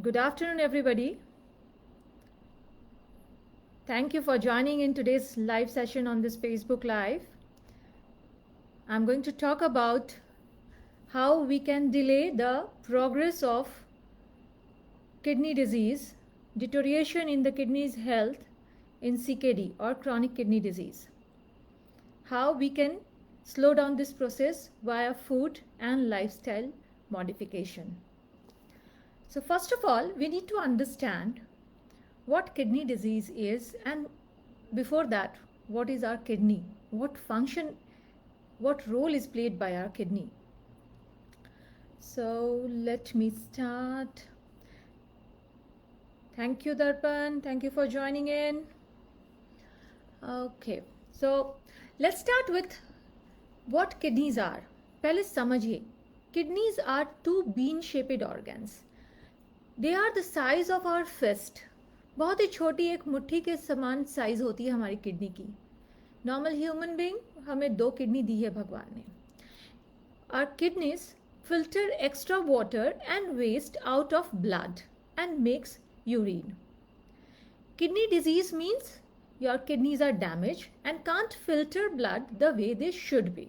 Good afternoon, everybody. Thank you for joining in today's live session on this Facebook Live. I'm going to talk about how we can delay the progress of kidney disease, deterioration in the kidney's health in CKD or chronic kidney disease. How we can slow down this process via food and lifestyle modification. So first of all, we need to understand what kidney disease is, and before that, what is our kidney, what function, what role is played by our kidney. So let me start. Thank you, Darpan. Thank you for joining in. Okay, so let's start with what kidneys are. पहले समझिए, kidneys are two bean-shaped organs. They are the size of our fist. बहुत ही छोटी एक मुट्ठी के समान size होती है हमारी किडनी की. नॉर्मल ह्यूमन बीइंग, हमें 2 किडनी दी है भगवान ने. Our kidneys filter extra water and waste out of blood and makes urine. Kidney disease means your kidneys are damaged and can't filter blood the way they should be.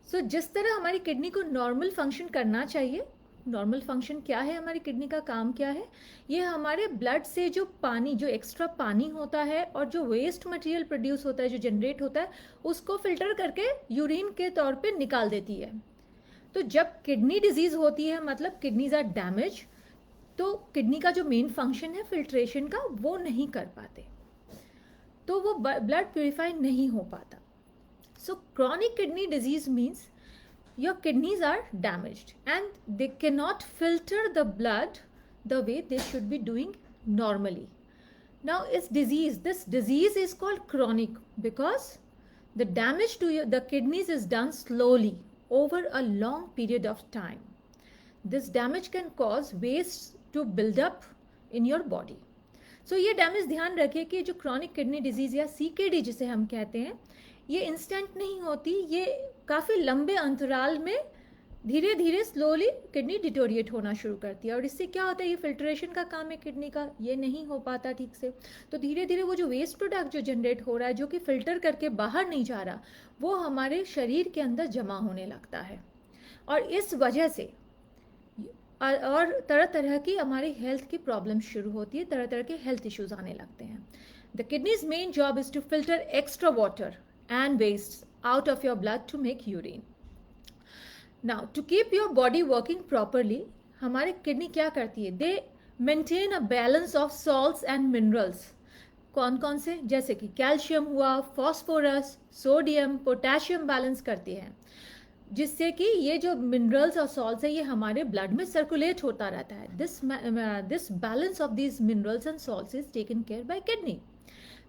So जिस तरह हमारी kidney को normal function करना चाहिए, normal function क्या है, हमारी kidney का काम क्या है, ये हमारे ब्लड से जो पानी, जो एक्स्ट्रा पानी होता है और जो वेस्ट मटेरियल प्रोड्यूस होता है, जो जनरेट होता है, उसको फिल्टर करके यूरिन के तौर पे निकाल देती है. तो जब किडनी डिजीज होती है, मतलब किडनीज आर डैमेज, तो किडनी का जो मेन फंक्शन है फिल्ट्रेशन का, वो नहीं कर पाते, तो वो ब्लड प्योरीफाई नहीं हो पाता. So chronic kidney disease means your kidneys are damaged and they cannot filter the blood the way they should be doing normally. Now this disease is called chronic because the damage to the kidneys is done slowly over a long period of time. This damage can cause waste to build up in your body. So ये damage ध्यान रखिए कि जो chronic kidney disease या CKD जिसे हम कहते हैं, ये इंस्टेंट नहीं होती, ये काफ़ी लंबे अंतराल में धीरे धीरे स्लोली किडनी डिटोरिएट होना शुरू करती है. और इससे क्या होता है, ये फिल्ट्रेशन का काम है किडनी का, ये नहीं हो पाता ठीक से, तो धीरे धीरे वो जो वेस्ट प्रोडक्ट जो जनरेट हो रहा है, जो कि फिल्टर करके बाहर नहीं जा रहा, वो हमारे शरीर के अंदर जमा होने लगता है. और इस वजह से और तरह तरह की हमारी हेल्थ की प्रॉब्लम शुरू होती है, तरह तरह के हेल्थ इश्यूज आने लगते हैं. The kidneys main job is to filter extra water and wastes out of your blood to make urine. Now, to keep your body working properly, हमारे किडनी क्या करती है, they maintain a balance of salts and minerals. कौन कौन से, जैसे कि calcium हुआ, फॉस्फोरस, सोडियम, पोटेशियम बैलेंस करती है, जिससे कि ये जो मिनरल्स और सॉल्ट्स है, ये हमारे ब्लड में सर्कुलेट होता रहता है. This balance of these minerals and salts is taken care bye kidney.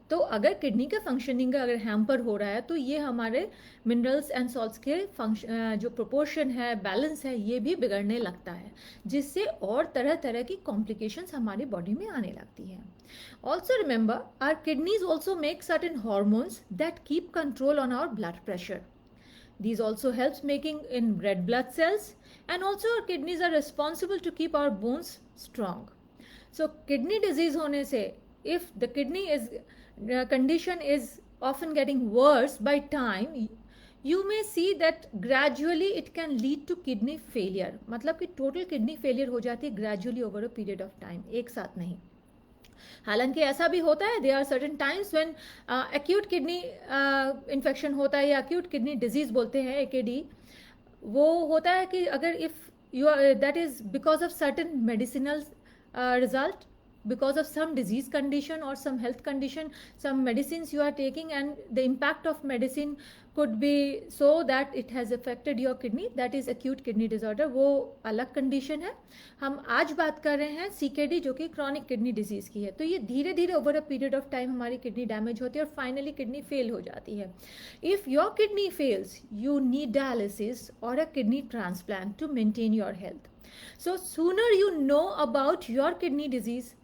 तो अगर किडनी का फंक्शनिंग अगर हैम्पर हो रहा है, तो ये हमारे मिनरल्स एंड सॉल्ट्स के फंक्शन, जो प्रोपोर्शन है, बैलेंस है, ये भी बिगड़ने लगता है, जिससे और तरह तरह की कॉम्प्लिकेशंस हमारी बॉडी में आने लगती हैं. Also remember, our kidneys also make certain hormones that keep control on our blood pressure. These also helps making in red blood cells, and also our kidneys are responsible to keep our bones strong. So kidney disease होने से, if the kidney is condition is often getting worse by time, you may see that gradually it can lead to kidney failure. मतलब कि total kidney failure हो जाती है gradually over a period of time, एक साथ नहीं. हालांकि ऐसा भी होता है, there are certain times when acute kidney infection होता है, या acute kidney disease बोलते हैं, AKD, वो होता है कि अगर if you are, that is because of certain medicinal result, because of some disease condition or some health condition, some medicines you are taking, and the impact of medicine could be so that it has affected your kidney, that is acute kidney disorder. वो अलग condition है. हम आज बात कर रहे हैं CKD, जो कि chronic kidney disease की है. तो ये धीरे धीरे over a period of time हमारी kidney damage होती है और finally kidney fail हो जाती है. If your kidney fails, you need dialysis or a kidney transplant to maintain your health. So sooner you know about your kidney disease,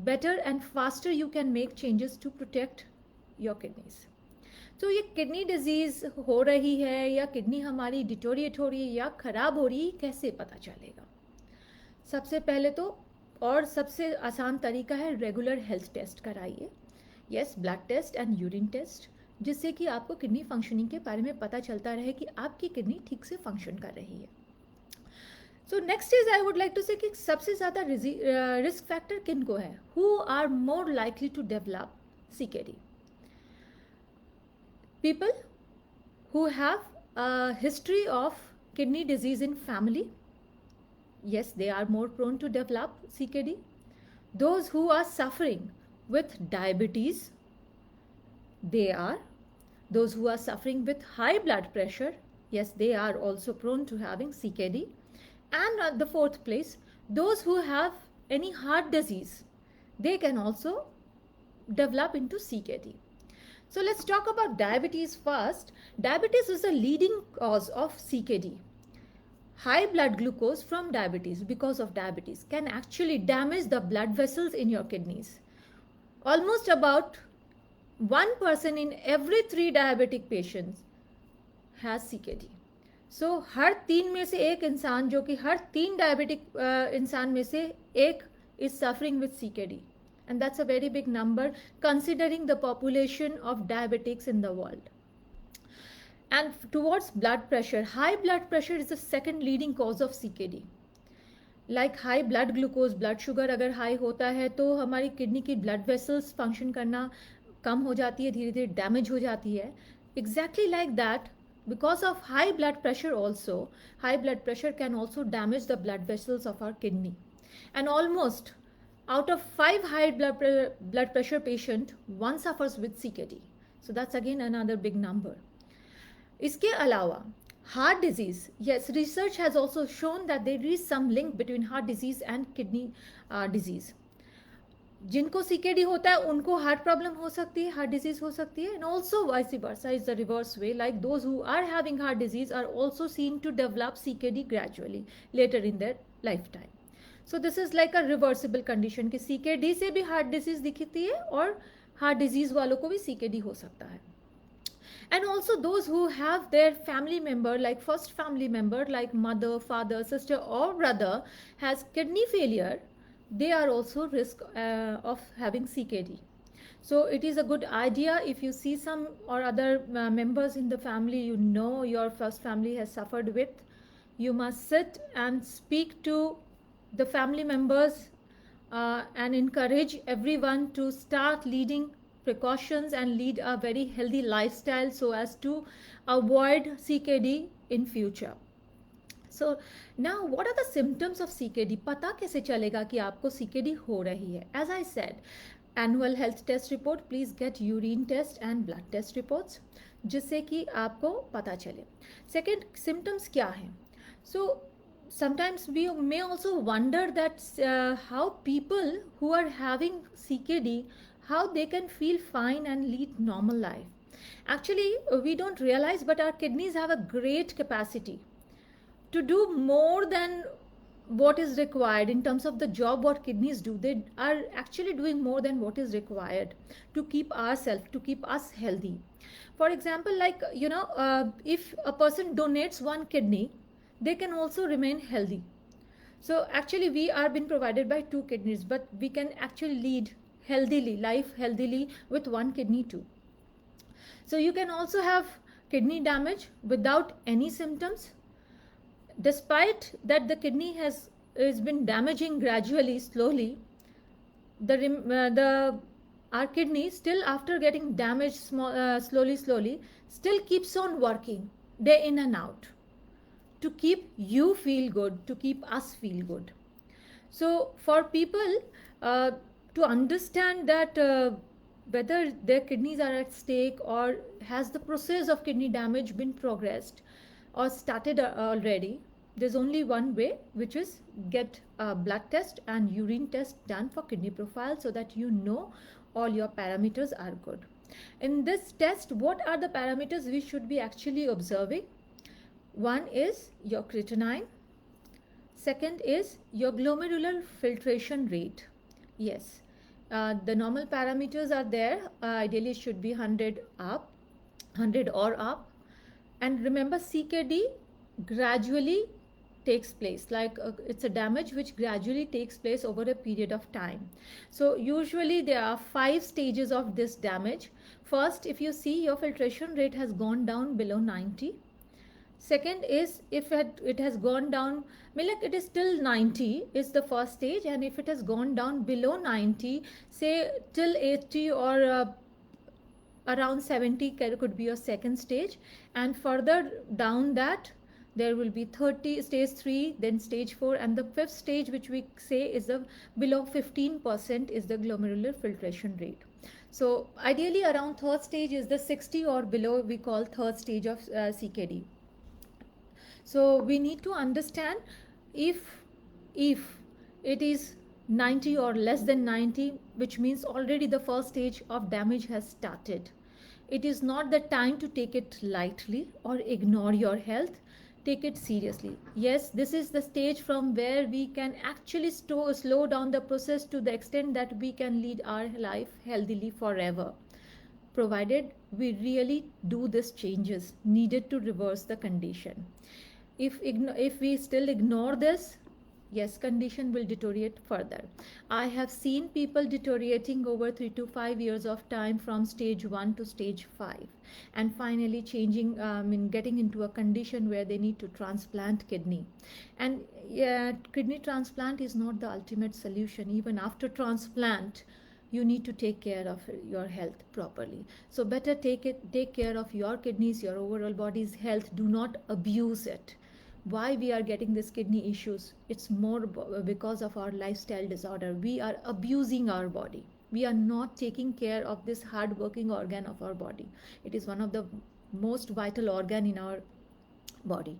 better and faster you can make changes to protect your kidneys. तो ये kidney disease हो रही है या kidney हमारी deteriorate हो रही है या खराब हो रही है, कैसे पता चलेगा? सबसे पहले तो और सबसे आसान तरीका है रेगुलर हेल्थ टेस्ट कराइए. Yes, blood test and urine test, जिससे कि आपको किडनी फंक्शनिंग के बारे में पता चलता रहे कि आपकी किडनी ठीक से फंक्शन कर रही है. So next is I would like to say कि सबसे ज़्यादा रिस्क फैक्टर किन को है, who are more likely to develop CKD. People who have a history of kidney disease in family, yes, they are more prone to develop CKD. Those who are suffering with diabetes, they are. Those who are suffering with high blood pressure, yes, they are also prone to having CKD. And at the fourth place, those who have any heart disease, they can also develop into CKD. So let's talk about diabetes first. Diabetes is the leading cause of CKD. High blood glucose from diabetes, because of diabetes, can actually damage the blood vessels in your kidneys. Almost about 1 person in every 3 diabetic patients has CKD. So हर 3 में से एक इंसान, जो कि हर 3 diabetic इंसान में से एक is suffering with CKD. And that's a very big number considering the population of diabetics in the world. And towards blood pressure, high blood pressure is the second leading cause of CKD. Like high blood glucose, blood sugar अगर high होता है तो हमारी kidney की blood vessels function करना कम हो जाती है, धीरे धीरे डैमेज हो जाती है. Exactly like that, because of high blood pressure also, high blood pressure can also damage the blood vessels of our kidney. And almost out of 5 high blood pressure patient, 1 suffers with CKD. So that's again another big number. इसके अलावा heart disease, yes, research has also shown that there is some link between heart disease and kidney disease. जिनको CKD होता है उनको heart problem हो सकती है, heart disease हो सकती है. And also vice versa is the reverse way, like those who are having heart disease are also seen to develop CKD gradually later in their life time. So this is like a reversible condition कि CKD से भी heart disease दिखती है और heart disease वालों को भी CKD हो सकता है. And also those who have their family member, like first family member, like mother, father, sister or brother has kidney failure, they are also risk of having CKD. So it is a good idea if you see some or other members in the family you know your first family has suffered with, you must sit and speak to the family members and encourage everyone to start leading precautions and lead a very healthy lifestyle so as to avoid CKD in future. So now what are the symptoms of CKD? पता कैसे चलेगा कि आपको CKD हो रही है? As I said, annual health test report, please get urine test and blood test reports, जिससे कि आपको पता चले. Second, symptoms क्या हैं? So sometimes we may also wonder that how people who are having CKD, how they can feel fine and lead normal life. Actually, we don't realize, but our kidneys have a great capacity to do more than what is required in terms of the job what kidneys do. They are actually doing more than what is required to keep ourselves, to keep us healthy. For example, like, if a person donates 1 kidney, they can also remain healthy. So actually we are being provided by 2 kidneys, but we can actually lead life healthily with 1 kidney too. So you can also have kidney damage without any symptoms. Despite that the kidney has been damaging gradually, slowly, our kidney still after getting damaged slowly still keeps on working day in and out to keep you feel good, to keep us feel good. So for people to understand that whether their kidneys are at stake or has the process of kidney damage been progressed or started already, there's only one way, which is get a blood test and urine test done for kidney profile so that you know all your parameters are good. In this test, what are the parameters we should be actually observing? One is your creatinine. Second is your glomerular filtration rate. Yes, the normal parameters are there. Ideally, it should be 100 or up. And remember, CKD gradually takes place, like it's a damage which gradually takes place over a period of time. So usually there are 5 stages of this damage. First, if you see your filtration rate has gone down below 90. Second is if it has gone down, like it is still 90 is the first stage, and if it has gone down below 90, say till 80 or around 70 could be your second stage, and further down that there will be 30 stage 3, then stage 4, and the fifth stage, which we say is the below 15%, is the glomerular filtration rate. So ideally around third stage is the 60 or below, we call third stage of CKD. So we need to understand if it is 90 or less than 90, which means already the first stage of damage has started. It is not the time to take it lightly or ignore your health. Take it seriously. Yes, this is the stage from where we can actually slow down the process to the extent that we can lead our life healthily forever, provided we really do these changes needed to reverse the condition. If we still ignore this, yes, condition will deteriorate further. I have seen people deteriorating over 3 to 5 years of time from stage 1 to stage 5, and finally changing, getting into a condition where they need to transplant kidney. And kidney transplant is not the ultimate solution. Even after transplant, you need to take care of your health properly. So better take care of your kidneys, your overall body's health. Do not abuse it. Why we are getting these kidney issues? It's more because of our lifestyle disorder. We are abusing our body. We are not taking care of this hard-working organ of our body. It is one of the most vital organ in our body.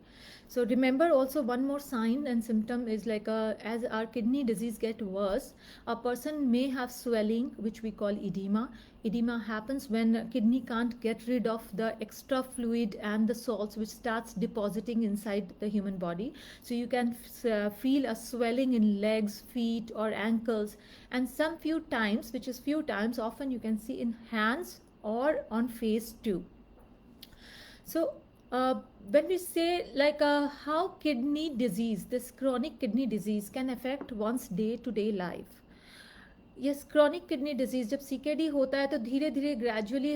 So remember also one more sign and symptom is like as our kidney disease get worse, a person may have swelling, which we call edema. Edema happens when kidney can't get rid of the extra fluid and the salts which starts depositing inside the human body. So you can feel a swelling in legs, feet or ankles, and some few times, which is few times, often you can see in hands or on face too. So when we say like how kidney disease, this chronic kidney disease can affect one's day-to-day life. Yes, chronic kidney disease जब CKD होता है तो धीरे धीरे gradually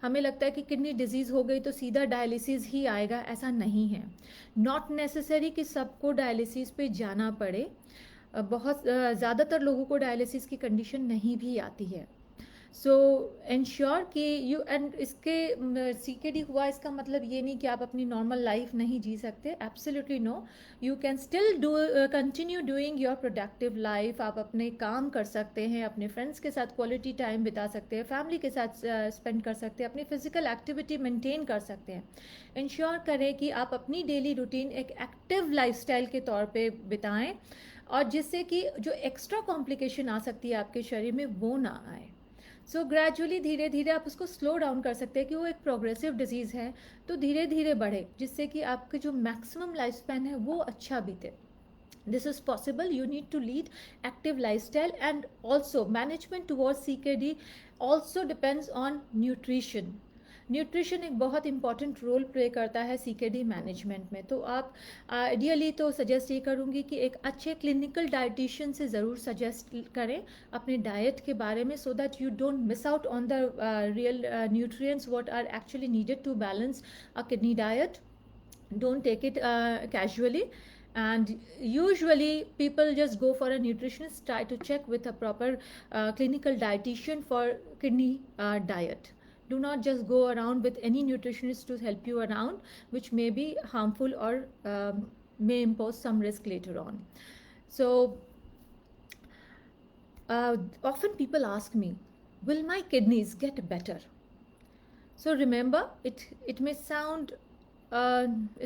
हमें लगता है कि किडनी डिजीज़ हो गई तो सीधा डायलिसिस ही आएगा, ऐसा नहीं है. नॉट नेसेसरी कि सबको डायलिसिस पे जाना पड़े. बहुत ज़्यादातर लोगों को डायलिसिस की कंडीशन नहीं भी आती है. सो एंश्योर कि यू एंड इसके सीकेडी हुआ इसका मतलब ये नहीं कि आप अपनी नॉर्मल लाइफ नहीं जी सकते. Absolutely no, you can still continue doing your productive life. आप अपने काम कर सकते हैं, अपने फ्रेंड्स के साथ क्वालिटी टाइम बिता सकते हैं, फैमिली के साथ स्पेंड कर सकते हैं, अपनी फिजिकल एक्टिविटी मेंटेन कर सकते हैं. इंश्योर करें कि आप अपनी डेली रूटीन एक एक्टिव लाइफस्टाइल के तौर पे बिताएं, और जिससे कि जो एक्स्ट्रा कॉम्प्लिकेशन आ सकती है आपके शरीर में वो ना आए. सो ग्रेजुअली धीरे धीरे आप उसको स्लो डाउन कर सकते हैं कि वो एक प्रोग्रेसिव डिजीज़ है तो धीरे धीरे बढ़े, जिससे कि आपके जो मैक्सिमम लाइफ स्पैन है वो अच्छा बीते. This is possible. You need to lead active lifestyle, and also management towards CKD also depends on nutrition. Nutrition एक बहुत इंपॉर्टेंट रोल प्ले करता है सीकेडी मैनेजमेंट में. तो आप आइडियली तो सजेस्ट ये करूँगी कि एक अच्छे क्लिनिकल डाइटिशियन से ज़रूर सजेस्ट करें अपने डाइट के बारे में, so that you don't miss out on the real nutrients what are actually needed to balance a kidney diet. Don't take it casually. And usually people just go for a nutritionist, try to check with a proper clinical dietitian for kidney diet. Do not just go around with any nutritionist to help you around, which may be harmful or may impose some risk later on. So often people ask me, will my kidneys get better? So remember, it may sound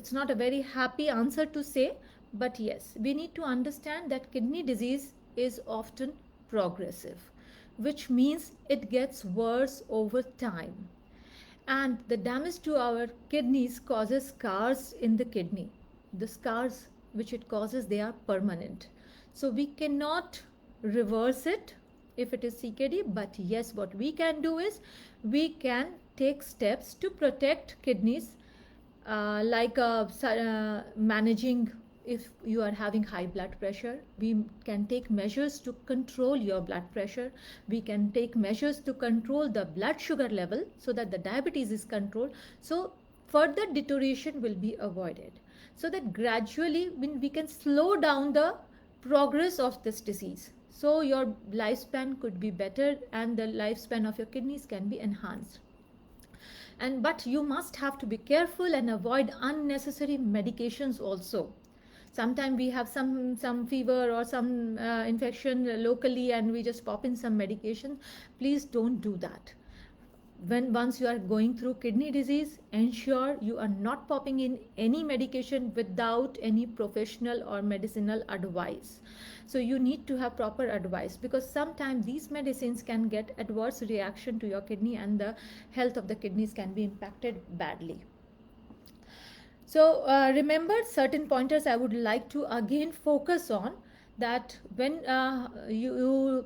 it's not a very happy answer to say, but yes, we need to understand that kidney disease is often progressive, which means it gets worse over time. And the damage to our kidneys causes scars in the kidney. The scars which it causes, they are permanent. So we cannot reverse it if it is CKD, but yes, what we can do is we can take steps to protect kidneys, like managing if you are having high blood pressure, we can take measures to control your blood pressure. We can take measures to control the blood sugar level so that the diabetes is controlled. So further deterioration will be avoided. So that gradually we can slow down the progress of this disease. So your lifespan could be better and the lifespan of your kidneys can be enhanced. But you must have to be careful and avoid unnecessary medications also. Sometimes we have some fever or some infection locally and we just pop in some medication. Please don't do that. Once you are going through kidney disease, ensure you are not popping in any medication without any professional or medicinal advice. So you need to have proper advice, because sometimes these medicines can get adverse reaction to your kidney and the health of the kidneys can be impacted badly. So remember certain pointers I would like to again focus on, that when you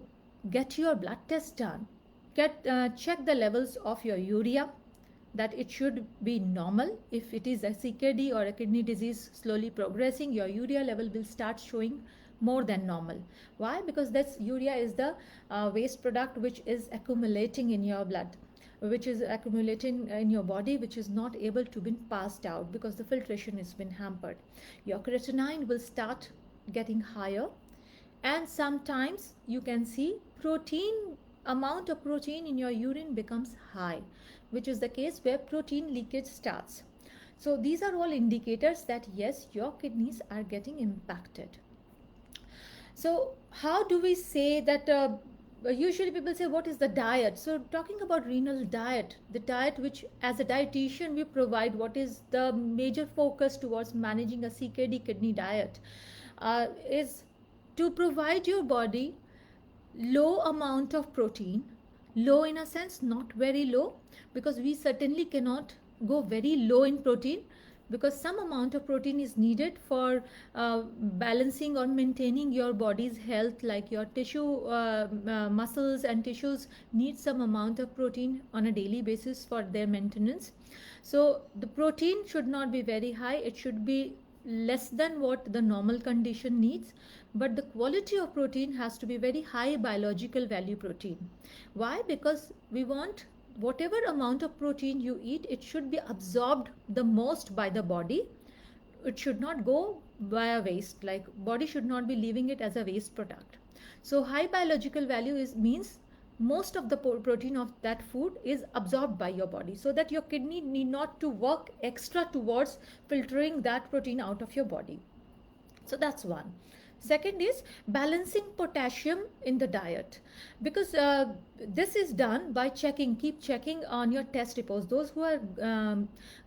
get your blood test done, check the levels of your urea, that it should be normal. If it is a CKD or a kidney disease slowly progressing, your urea level will start showing more than normal. Why? Because that's urea is the waste product which is accumulating in your blood, which is accumulating in your body, which is not able to be passed out because the filtration has been hampered. Your creatinine will start getting higher, and sometimes you can see amount of protein in your urine becomes high, which is the case where protein leakage starts. So these are all indicators that yes, your kidneys are getting impacted. So how do we say that? Usually people say, what is the diet? So talking about renal diet, the diet which as a dietitian we provide, what is the major focus towards managing a CKD kidney diet is to provide your body low amount of protein. Low in a sense, not very low, because we certainly cannot go very low in protein, because some amount of protein is needed for balancing or maintaining your body's health, like your tissue, muscles and tissues need some amount of protein on a daily basis for their maintenance. So the protein should not be very high, it should be less than what the normal condition needs, but the quality of protein has to be very high biological value protein. Why? Because we want whatever amount of protein you eat, it should be absorbed the most by the body. It should not go via waste, like body should not be leaving it as a waste product. So high biological value means most of the protein of that food is absorbed by your body, so that your kidney need not to work extra towards filtering that protein out of your body. So that's one. Second is balancing potassium in the diet, because this is done by keep checking on your test reports. Those who are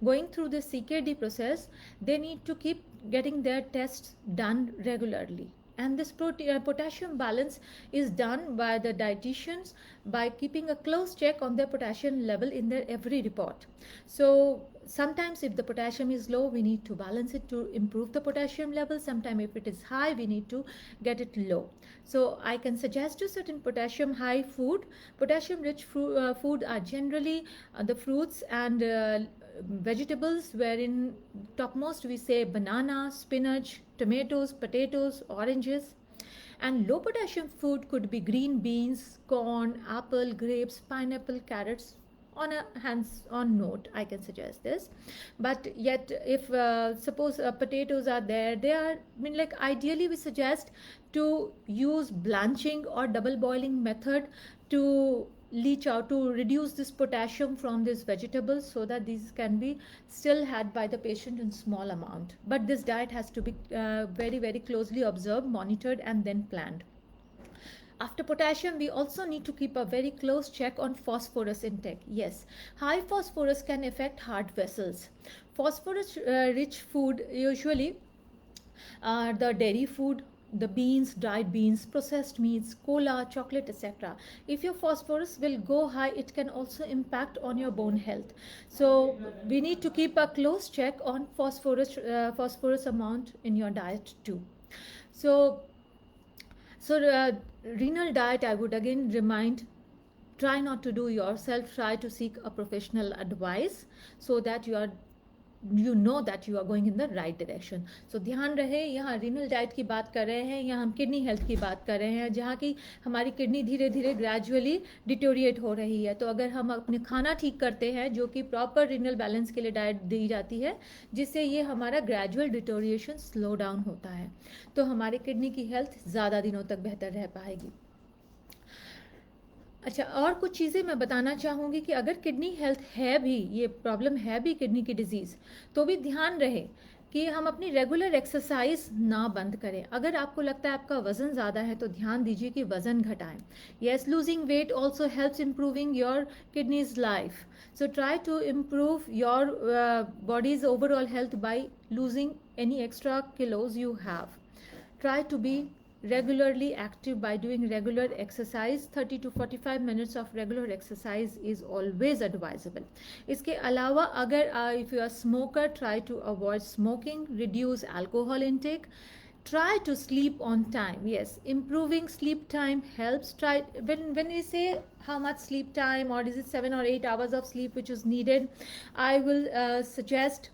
going through the CKD process, they need to keep getting their tests done regularly. And this potassium balance is done by the dietitians by keeping a close check on their potassium level in their every report. So sometimes if the potassium is low, we need to balance it to improve the potassium level. Sometimes if it is high, we need to get it low. So I can suggest you certain potassium high food. Potassium rich food are generally the fruits and vegetables, wherein topmost we say banana, spinach, tomatoes, potatoes, oranges. And low potassium food could be green beans, corn, apple, grapes, pineapple, carrots. On a hands-on note, I can suggest this. But yet if suppose potatoes are there, ideally we suggest to use blanching or double boiling method to leach out, to reduce this potassium from these vegetables, so that these can be still had by the patient in small amount. But this diet has to be very, very closely observed, monitored and then planned. After potassium, we also need to keep a very close check on phosphorus intake. Yes, high phosphorus can affect heart vessels. Phosphorus rich food usually are the dairy food, the beans, dried beans, processed meats, cola, chocolate, etc. If your phosphorus will go high, it can also impact on your bone health. So we need to keep a close check on phosphorus amount in your diet too. So renal diet, I would again remind, try not to do yourself, try to seek a professional advice so that you are you know that you are going in the right direction. So ध्यान रहे, यहाँ renal diet की बात कर रहे हैं, यहाँ हम किडनी हेल्थ की बात कर रहे हैं, जहाँ की हमारी किडनी धीरे धीरे ग्रेजुअली डिटोरिएट हो रही है. तो अगर हम अपने खाना ठीक करते हैं, जो कि प्रॉपर रीनल बैलेंस के लिए डाइट दी जाती है, जिससे ये हमारा ग्रेजुअल डिटोरिएशन स्लो डाउन होता है, तो हमारी किडनी की हेल्थ ज़्यादा दिनों तक बेहतर रह पाएगी. अच्छा, और कुछ चीज़ें मैं बताना चाहूँगी कि अगर किडनी हेल्थ है भी, ये प्रॉब्लम है भी किडनी की डिजीज़, तो भी ध्यान रहे कि हम अपनी रेगुलर एक्सरसाइज ना बंद करें. अगर आपको लगता है आपका वज़न ज़्यादा है तो ध्यान दीजिए कि वज़न घटाएं. Yes, losing weight also helps improving your kidneys life. So try to improve your body's overall health by losing any extra kilos you have. Try to be regularly active by doing regular exercise. 30 to 45 minutes of regular exercise is always advisable. इसके अलावा अगर if you are smoker, try to avoid smoking, reduce alcohol intake. Try to sleep on time. Yes, improving sleep time helps. Try when we say how much sleep time, or is it 7 or 8 hours of sleep which is needed, I will suggest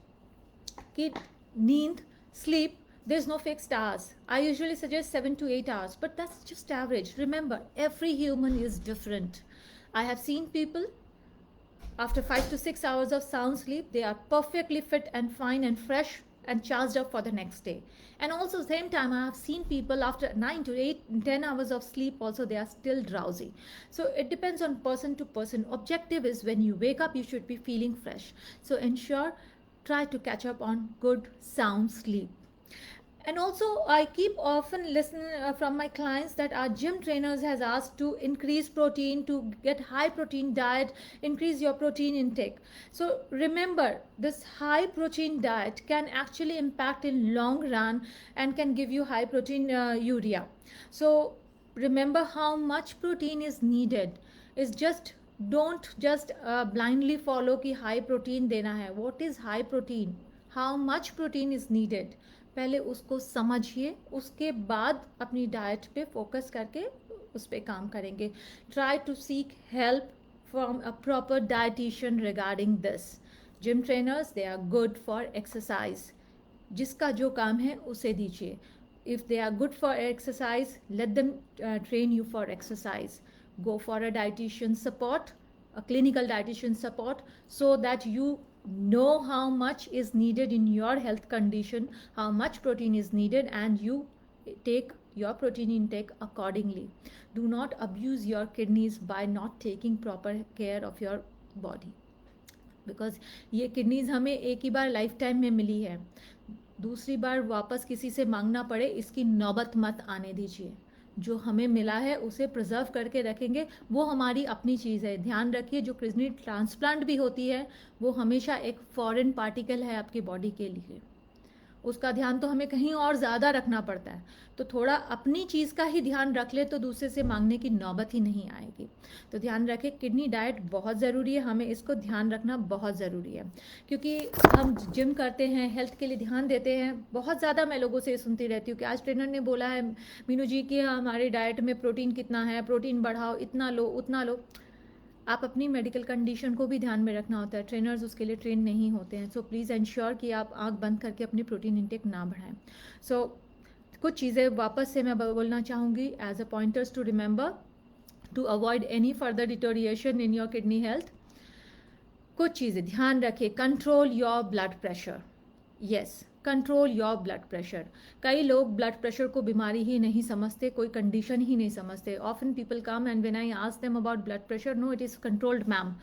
कि नींद, sleep, there's no fixed hours. I usually suggest 7 to 8 hours, but that's just average. Remember, every human is different. I have seen people after 5 to 6 hours of sound sleep, they are perfectly fit and fine and fresh and charged up for the next day. And also same time I have seen people after 9 to 8 10 hours of sleep also they are still drowsy. So it depends on person to person. Objective is when you wake up you should be feeling fresh. So ensure, try to catch up on good sound sleep. And also I keep often listening from my clients that our gym trainers has asked to increase protein, to get high protein diet, increase your protein intake. So remember, this high protein diet can actually impact in long run and can give you high protein urea. So remember how much protein is needed. Is just don't just blindly follow कि high protein देना है. What is high protein? How much protein is needed? पहले उसको समझिए, उसके बाद अपनी diet पे फोकस करके उस पर काम करेंगे. Try to seek help from a proper dietitian regarding this. Gym trainers they are good for exercise. जिसका जो काम है उसे दीजिए. If they are good for exercise, let them train you for exercise. Go for a dietitian support, a clinical dietitian support, so that you know how much is needed in your health condition, how much protein is needed, and you take your protein intake accordingly. Do not abuse your kidneys by not taking proper care of your body, because ये kidneys हमें एक ही बार life time में मिली है, दूसरी बार वापस किसी से मांगना पड़े इसकी नौबत मत आने दीजिए. जो हमें मिला है उसे प्रिजर्व करके रखेंगे, वो हमारी अपनी चीज़ है. ध्यान रखिए, जो किडनी ट्रांसप्लांट भी होती है वो हमेशा एक फॉरेन पार्टिकल है आपकी बॉडी के लिए. उसका ध्यान तो हमें कहीं और ज़्यादा रखना पड़ता है. तो थोड़ा अपनी चीज़ का ही ध्यान रख ले तो दूसरे से मांगने की नौबत ही नहीं आएगी. तो ध्यान रखें, किडनी डाइट बहुत ज़रूरी है, हमें इसको ध्यान रखना बहुत ज़रूरी है. क्योंकि हम जिम करते हैं, हेल्थ के लिए ध्यान देते हैं. बहुत ज़्यादा मैं लोगों से सुनती रहती हूँ कि आज ट्रेनर ने बोला है मीनू जी कि हमारी डाइट में प्रोटीन कितना है, प्रोटीन बढ़ाओ, इतना लो उतना लो. आप अपनी मेडिकल कंडीशन को भी ध्यान में रखना होता है. ट्रेनर्स उसके लिए ट्रेन नहीं होते हैं. सो प्लीज़ एंश्योर कि आप आंख बंद करके अपनी प्रोटीन इंटेक ना बढ़ाएं. सो कुछ चीज़ें वापस से मैं बोलना चाहूँगी as a pointers to remember to avoid any further deterioration in your kidney health. कुछ चीज़ें ध्यान रखें. Control your blood pressure. Yes, control your blood pressure. कई लोग ब्लड प्रेशर को बीमारी ही नहीं समझते, कोई कंडीशन ही नहीं समझते. Often people come and when I ask them about blood pressure, no it is controlled ma'am.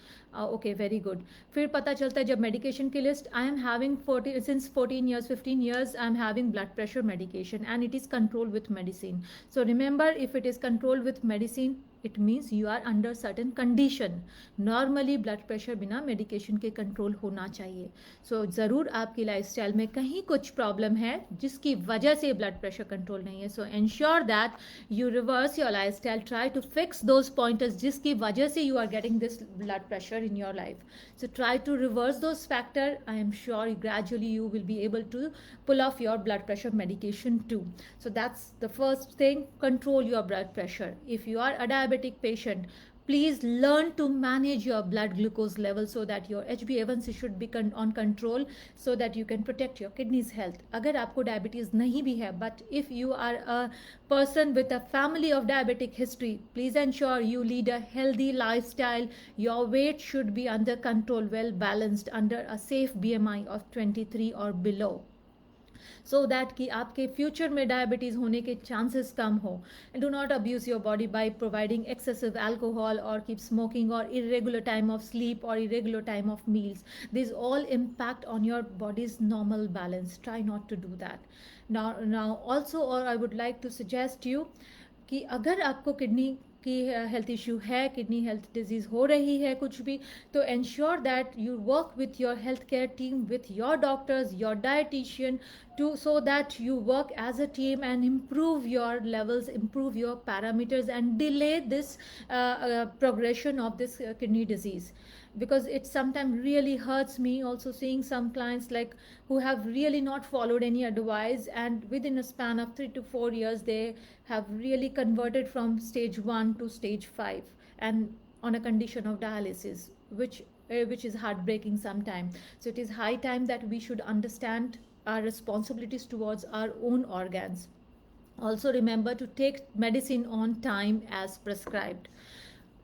Okay, very good. फिर पता चलता है जब मेडिकेशन की list, I am having 14 years 15 years I am having blood pressure medication and it is controlled with medicine. So remember, if it is controlled with medicine it means you are under certain condition. Normally blood pressure बिना medication के control होना चाहिए. So ज़रूर आपकी lifestyle में कहीं कुछ problem है जिसकी वजह से blood pressure control नहीं है. So ensure that you reverse your lifestyle. Try to fix those pointers जिसकी वजह से you are getting this blood pressure in your life. So try to reverse those factors. I am sure gradually you will be able to pull off your blood pressure medication too. So that's the first thing. Control your blood pressure. If you are a diabetic patient, Please learn to manage your blood glucose level so that your HbA1c should be on control, so that you can protect your kidneys health. अगर आपको diabetes नहीं भी है, but if you are a person with a family of diabetic history, please ensure you lead a healthy lifestyle. Your weight should be under control, well balanced, under a safe BMI of 23 or below, so that कि आपके future में diabetes होने के chances कम हो. Do not abuse your body by providing excessive alcohol और keep smoking और irregular time of sleep or irregular time of meals. These all impact on your body's normal balance. Try not to do that. Now also, or I would like to suggest you कि अगर आपको kidney की health issue है, kidney health disease हो रही है कुछ भी, तो ensure that you work with your health care team, with your doctors, your dietitian, to so that you work as a team and improve your levels, improve your parameters, and delay this progression of this kidney disease. Because it sometimes really hurts me also seeing some clients like who have really not followed any advice, and within a span of 3 to 4 years they have really converted from stage 1 to stage 5 and on a condition of dialysis, which is heartbreaking sometimes. So it is high time that we should understand our responsibilities towards our own organs. Also remember to take medicine on time as prescribed.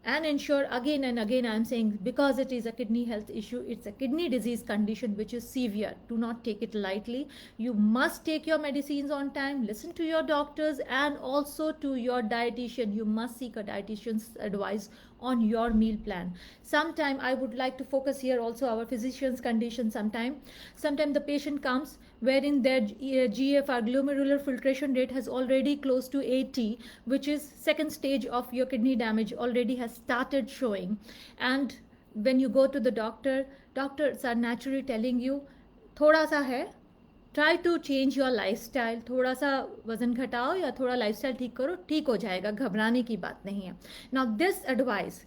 And ensure, again and again I am saying, because it is a kidney health issue, it's a kidney disease condition which is severe. Do not take it lightly. You must take your medicines on time, listen to your doctors, and also to your dietitian. You must seek a dietitian's advice on your meal plan. Sometime I would like to focus here also our physician's condition. Sometime the patient comes wherein their GFR, glomerular filtration rate, has already close to 80, which is second stage of your kidney damage already has started showing. And when you go to the doctor, doctors are naturally telling you थोड़ा सा है, try to change your lifestyle, थोड़ा सा वजन घटाओ या थोड़ा lifestyle ठीक करो, ठीक हो जाएगा, घबराने की बात नहीं है. नाउ दिस एडवाइस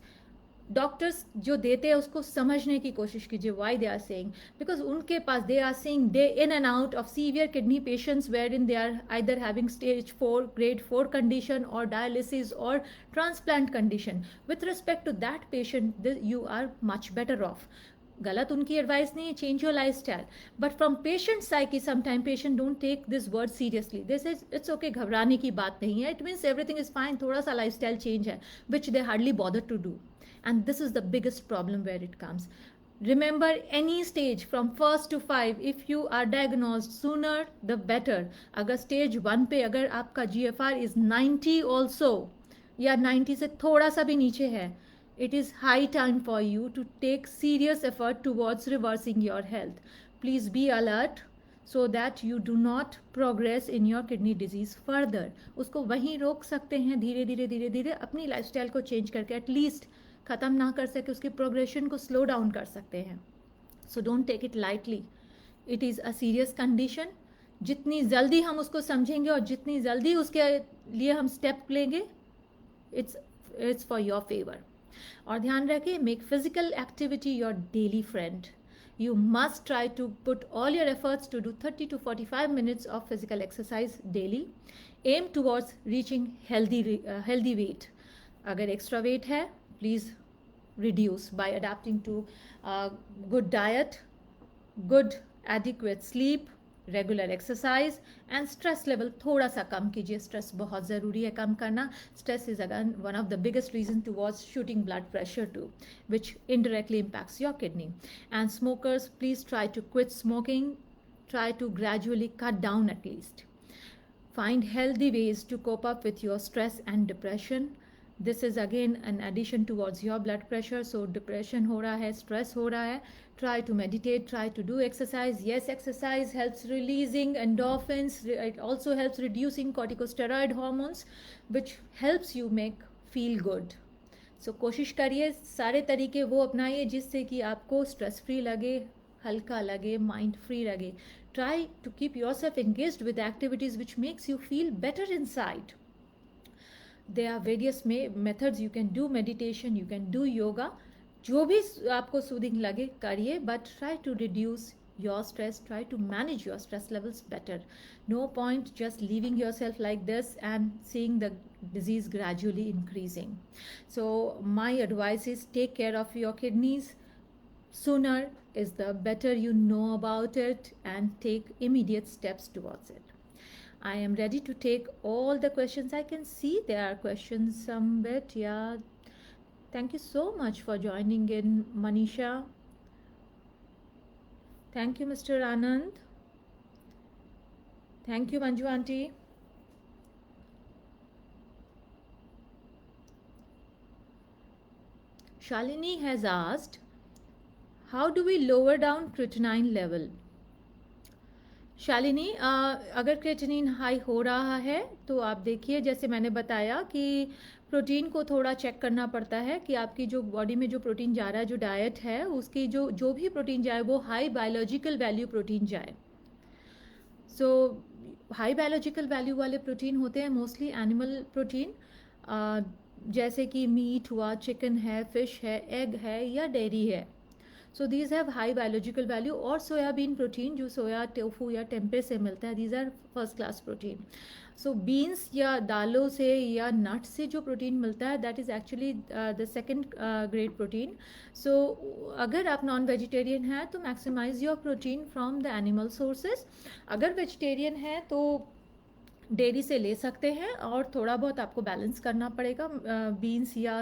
डॉक्टर्स जो देते हैं उसको समझने की कोशिश कीजिए. Why they are saying, because उनके पास they are seeing day in and out of severe kidney patients where in they are either having stage 4 grade 4 condition or dialysis or transplant condition. With respect to that patient, you are much better off. गलत उनकी advice नहीं है, change your life style, but from patient psyche sometime patient don't take this word seriously. This is it's okay, घबराने की बात नहीं है, it means everything is fine, थोड़ा सा लाइफ स्टाइल चेंज है, which they hardly bother to do. And this is the biggest problem where it comes. Remember, any stage from 1st to 5, if you are diagnosed sooner the better. अगर stage 1 पे अगर आपका GFR is 90 also, या 90 से थोड़ा सा भी नीचे है, it is high time for you to take serious effort towards reversing your health. Please be alert so that you do not progress in your kidney disease further. उसको वहीं रोक सकते हैं, धीरे धीरे धीरे धीरे अपनी लाइफस्टाइल को चेंज करके एटलीस्ट ख़त्म ना कर सके, उसकी प्रोग्रेशन को स्लो डाउन कर सकते हैं. So don't take it lightly, it is a serious condition. जितनी जल्दी हम उसको समझेंगे और जितनी जल्दी उसके लिए हम स्टेप लेंगे, इट्स फॉर योर फेवर. और ध्यान रखें, make physical activity your daily friend. You must try to put all your efforts to do 30 to 45 minutes of physical exercise daily. Aim towards reaching healthy weight. अगर extra weight है, please reduce by adapting to good diet, good adequate sleep, regular exercise, and stress level थोड़ा सा कम कीजिए. stress बहुत ज़रूरी है कम करना. stress is again one of the biggest reason towards shooting blood pressure too, which indirectly impacts your kidney. And smokers, please try to quit smoking. Try to gradually cut down at least. Find healthy ways to cope up with your stress and depression. This is again an addition towards your blood pressure. So depression हो रहा है, stress हो रहा है, try to meditate, try to do exercise. Yes, exercise helps releasing endorphins. It also helps reducing corticosteroid hormones, which helps you make feel good. So कोशिश करिए, सारे तरीके वो अपनाइए जिससे कि आपको स्ट्रेस फ्री लगे, हल्का लगे, माइंड फ्री लगे. Try to keep yourself engaged with activities which makes you feel better inside. There are various methods. You can do meditation, you can do yoga. जो भी आपको सूदिंग लगे करिए, but try to reduce your stress, try to manage your stress levels better. No point just leaving yourself like this and seeing the disease gradually increasing. So my advice is take care of your kidneys. Sooner is the better you know about it, and take immediate steps towards it. I am ready to take all the questions. I can see there are questions some bit. Yeah. Thank you so much for joining in, Manisha. Thank you, Mr. Anand. Thank you, Manju Auntie. Shalini has asked, how do we lower down creatinine level? Shalini, अगर creatinine high हो रहा है तो आप देखिए, जैसे मैंने बताया कि प्रोटीन को थोड़ा चेक करना पड़ता है कि आपकी जो बॉडी में जो प्रोटीन जा रहा है, जो डाइट है उसकी जो भी प्रोटीन जाए वो हाई बायोलॉजिकल वैल्यू प्रोटीन जाए. सो हाई बायोलॉजिकल वैल्यू वाले प्रोटीन होते हैं मोस्टली एनिमल प्रोटीन, जैसे कि मीट हुआ, चिकन है, फिश है, एग है या डेयरी है. So these have high biological value. और सोयाबीन प्रोटीन जो सोया टोफू या टेम्पे से मिलता है, these are first class protein. So beans या दालों से या नट्स से जो प्रोटीन मिलता है, that is actually the second grade protein. So अगर आप नॉन वेजिटेरियन हैं तो maximise your protein from the animal sources. अगर वेजिटेरियन हैं तो डेयरी से ले सकते हैं, और थोड़ा बहुत आपको बैलेंस करना पड़ेगा बीन्स या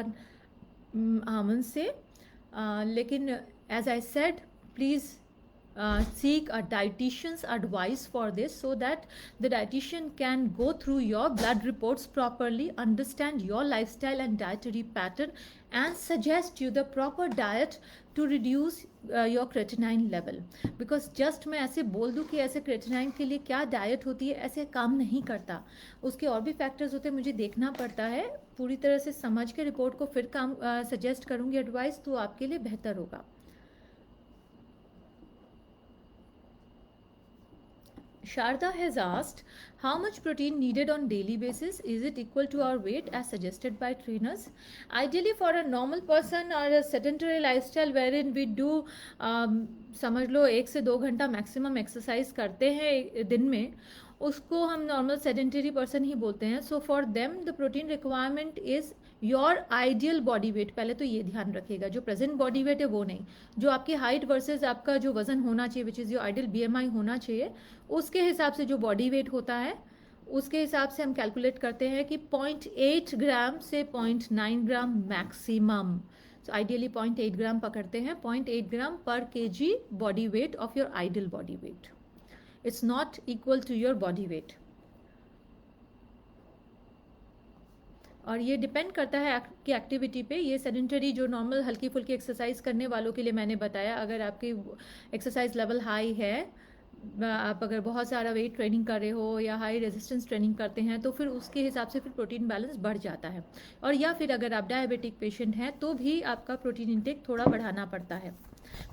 आमंड से. लेकिन as I said, please seek a dietitian's advice for this, so that the dietitian can go through your blood reports properly, understand your lifestyle and dietary pattern, and suggest you the proper diet to reduce your creatinine level. Because just मैं ऐसे बोल दूँ कि ऐसे creatinine के लिए क्या diet होती है, ऐसे काम नहीं करता. उसके और भी फैक्टर्स होते हैं, मुझे देखना पड़ता है. पूरी तरह से समझ के रिपोर्ट को फिर काम सजेस्ट करूँगी, एडवाइस तो आपके लिए बेहतर होगा. Sharda has asked, how much protein needed on daily basis? Is it equal to our weight as suggested by trainers? Ideally, for a normal person or a sedentary lifestyle wherein we do समझ लो 1 से 2 घंटा maximum exercise करते हैं दिन में, उसको हम normal sedentary person ही बोलते हैं. So for them the protein requirement is your ideal body wait. पहले तो ये ध्यान रखिएगा, जो प्रेजेंट बॉडी वेट है वो नहीं, जो आपकी हाइट वर्सेस आपका जो वजन होना चाहिए, which is your ideal BMI होना चाहिए, उसके हिसाब से जो बॉडी वेट होता है उसके हिसाब से हम कैलकुलेट करते हैं कि 0.8 ग्राम से 0.9 ग्राम मैक्सिमम. सो आइडियली 0.8 ग्राम पकड़ते हैं, 0.8 gram per kg body weight of your ideal body weight. It's not equal to your body weight. और ये डिपेंड करता है आपकी एक्टिविटी पे. ये सेडेंटरी जो नॉर्मल हल्की फुल्की एक्सरसाइज करने वालों के लिए मैंने बताया. अगर आपकी एक्सरसाइज लेवल हाई है, आप अगर बहुत सारा वेट ट्रेनिंग कर रहे हो या हाई रेजिस्टेंस ट्रेनिंग करते हैं, तो फिर उसके हिसाब से फिर प्रोटीन बैलेंस बढ़ जाता है. और या फिर अगर आप डायबिटिक पेशेंट हैं तो भी आपका प्रोटीन इंटेक थोड़ा बढ़ाना पड़ता है.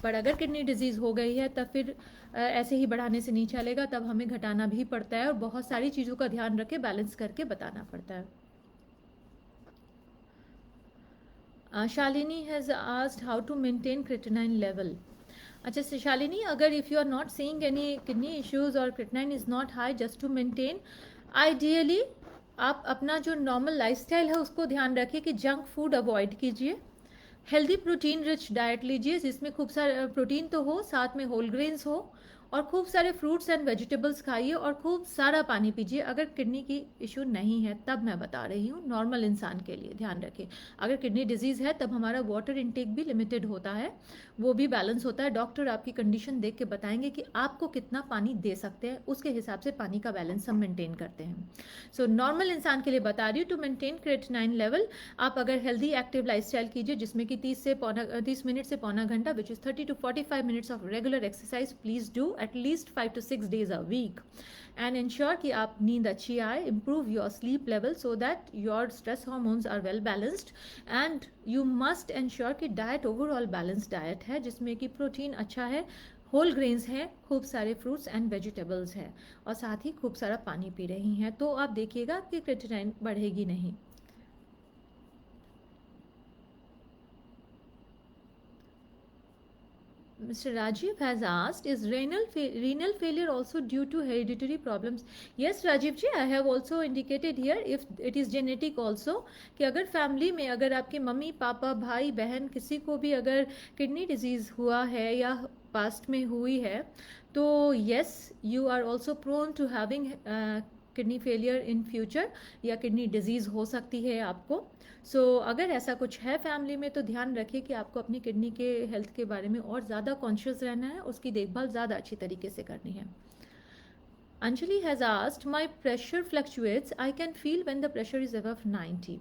पर अगर किडनी डिजीज़ हो गई है तब फिर ऐसे ही बढ़ाने से नहीं चलेगा, तब हमें घटाना भी पड़ता है और बहुत सारी चीज़ों का ध्यान रख के बैलेंस करके बताना पड़ता है. Shalini has asked how to maintain creatinine level. अच्छा शालिनी, अगर if you are not seeing any kidney issues और creatinine is not high, just to maintain, ideally आप अपना जो नॉर्मल लाइफस्टाइल है उसको ध्यान रखिए कि जंक फूड अवॉइड कीजिए. हेल्दी प्रोटीन रिच डाइट लीजिए जिसमें खूब सारा प्रोटीन तो हो, साथ में होल ग्रेन्स हो, और खूब सारे फ्रूट्स एंड वेजिटेबल्स खाइए और खूब सारा पानी पीजिए. अगर किडनी की इशू नहीं है तब मैं बता रही हूँ, नॉर्मल इंसान के लिए ध्यान रखें. अगर किडनी डिजीज़ है तब हमारा वाटर इनटेक भी लिमिटेड होता है, वो भी बैलेंस होता है. डॉक्टर आपकी कंडीशन देख के बताएंगे कि आपको कितना पानी दे सकते हैं, उसके हिसाब से पानी का बैलेंस हम मेंटेन करते हैं. सो नॉर्मल इंसान के लिए बता रही हूँ, टू मेंटेन क्रेटिनाइन लेवल आप अगर हेल्दी एक्टिव लाइफस्टाइल कीजिए जिसमें कि 30 मिनट से पौना घंटा, which is 30 to 45 minutes of regular exercise please do at least 5 to 6 days a week, and ensure कि आप नींद अच्छी आए. improve your sleep level so that your stress hormones are well balanced, and you must ensure कि diet overall balance diet है जिसमें कि protein अच्छा है, होल ग्रेन्स हैं, खूब सारे फ्रूट्स एंड वेजिटेबल्स हैं, और साथ ही खूब सारा पानी पी रही हैं, तो आप देखिएगा कि क्रेटिनाइन बढ़ेगी नहीं. Mr. Rajiv has asked, is renal failure also due to hereditary problems? Yes, Rajiv ji, I have also indicated here if it is genetic also, कि अगर फैमिली में अगर आपके मम्मी पापा भाई बहन किसी को भी अगर किडनी डिजीज़ हुआ है या पास्ट में हुई है तो yes, you are also prone to having kidney failure in future या किडनी डिजीज़ हो सकती है आपको. सो अगर ऐसा कुछ है फैमिली में तो ध्यान रखिए कि आपको अपनी किडनी के हेल्थ के बारे में और ज़्यादा कॉन्शियस रहना है, उसकी देखभाल ज़्यादा अच्छी तरीके से करनी है. Anjali has asked, my pressure fluctuates. I can feel when the pressure is above 90.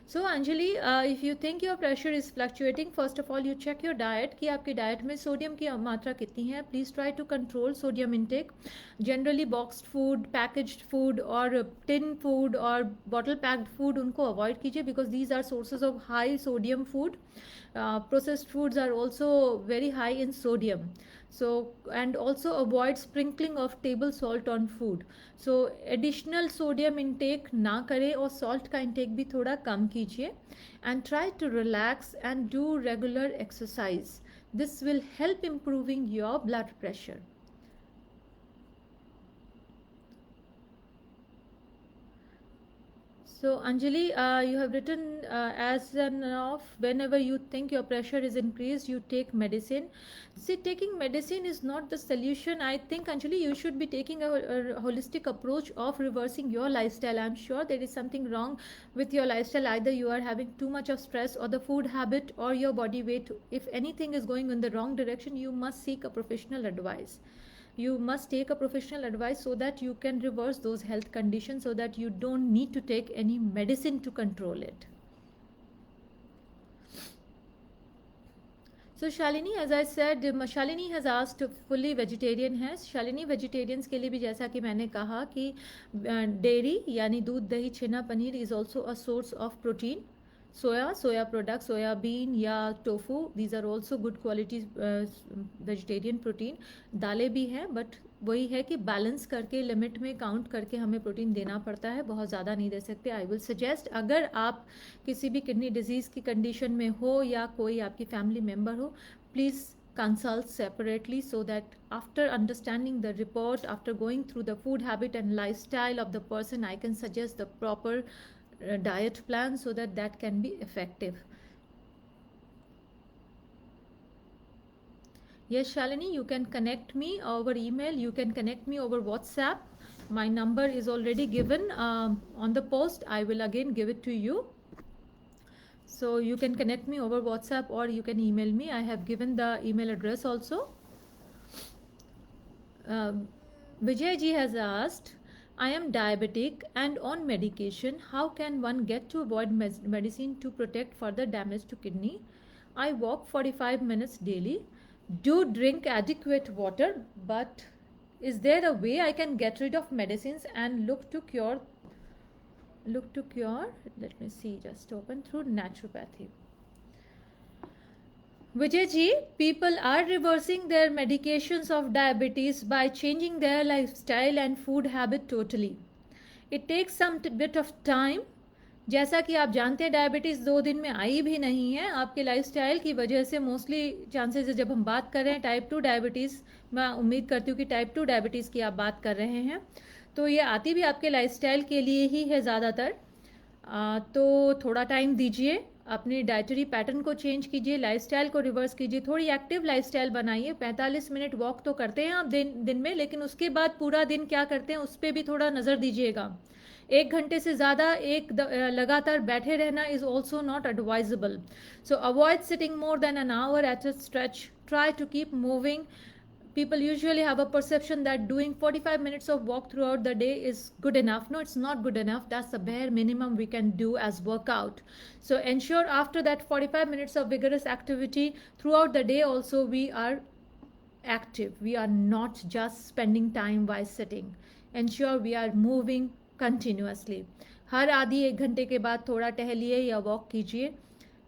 So Anjali, if you think your pressure is fluctuating, first of all you check your diet कि आपके डाइट में sodium की मात्रा कितनी है. Please try to control sodium intake. Generally boxed food, packaged food और tin food और bottle packed food उनको avoid कीजिए because these are sources of high sodium food. Processed foods are also very high in sodium. So and also avoid sprinkling of table salt on food. So additional sodium intake ना करें और salt का intake भी थोड़ा कम कीजिए. And try to relax and do regular exercise. This will help improving your blood pressure. So Anjali, you have written as an of whenever you think your pressure is increased, you take medicine. See, taking medicine is not the solution. I think Anjali, you should be taking a holistic approach of reversing your lifestyle. I'm sure there is something wrong with your lifestyle. Either you are having too much of stress or the food habit or your body weight. If anything is going in the wrong direction, you must seek a professional advice. You must take a professional advice so that you can reverse those health conditions so that you don't need to take any medicine to control it. So Shalini, as I said, Shalini has asked fully vegetarian है. Shalini vegetarians के लिए भी जैसा कि मैंने कहा कि dairy यानी दूध दही छेना paneer is also a source of protein. soya products, soya bean या tofu, these are also good quality vegetarian protein. दालें भी हैं बट वही है कि बैलेंस करके लिमिट में काउंट करके हमें प्रोटीन देना पड़ता है, बहुत ज़्यादा नहीं दे सकते. आई विल सजेस्ट अगर आप किसी भी किडनी डिजीज़ की कंडीशन में हो या कोई आपकी फैमिली मेम्बर हो, please consult separately so that after understanding the report, after going through the food habit and lifestyle of the person, I can suggest the proper diet plan so that that can be effective. Yes, Shalini, you can connect me over email, you can connect me over WhatsApp. My number is already given on the post. I will again give it to you. So you can connect me over WhatsApp or you can email me. I have given the email address also. Vijay ji has asked, I am diabetic and on medication. How can one get to avoid medicine to protect further damage to kidney? I walk 45 minutes daily. Do drink adequate water, but is there a way I can get rid of medicines and look to cure, let me see, just open through naturopathy. Vijay ji, people are reversing their medications of diabetes by changing their lifestyle and food habit totally. It takes some bit of time. जैसा कि आप जानते हैं diabetes 2 दिन में आई भी नहीं है, आपके लाइफस्टाइल की वजह से मोस्टली चांसेस है. जब हम बात कर रहे हैं टाइप 2 डायबिटीज़, मैं उम्मीद करती हूँ कि टाइप 2 डायबिटीज़ की आप बात कर रहे हैं, तो ये आती भी आपके लाइफस्टाइल के लिए ही है ज़्यादातर. तो थोड़ा टाइम दीजिए, अपनी डाइटरी पैटर्न को चेंज कीजिए, लाइफस्टाइल को रिवर्स कीजिए, थोड़ी एक्टिव लाइफस्टाइल बनाइए. 45 मिनट वॉक तो करते हैं आप दिन में, लेकिन उसके बाद पूरा दिन क्या करते हैं उस पर भी थोड़ा नज़र दीजिएगा. 1 घंटे से ज़्यादा लगातार बैठे रहना is also not advisable. So avoid sitting more than an hour at a stretch. Try to keep moving. People usually have a perception that doing 45 minutes of walk throughout the day is good enough. No, it's not good enough. That's the bare minimum we can do as workout. So ensure after that 45 minutes of vigorous activity throughout the day also we are active. We are not just spending time while sitting. Ensure we are moving continuously. हर आधी 1 घंटे के बाद थोड़ा टहलिए या walk कीजिए,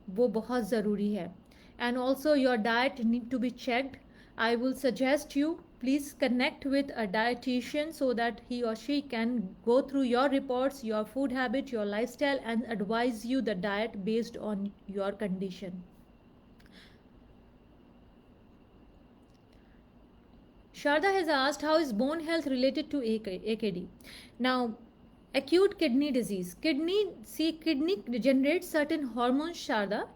वो बहुत ज़रूरी है. And also your diet need to be checked. I will suggest you please connect with a dietitian so that he or she can go through your reports, your food habit, your lifestyle and advise you the diet based on your condition. Sharda has asked, how is bone health related to AKD? Now, acute kidney disease. Kidney generates certain hormones, Sharda.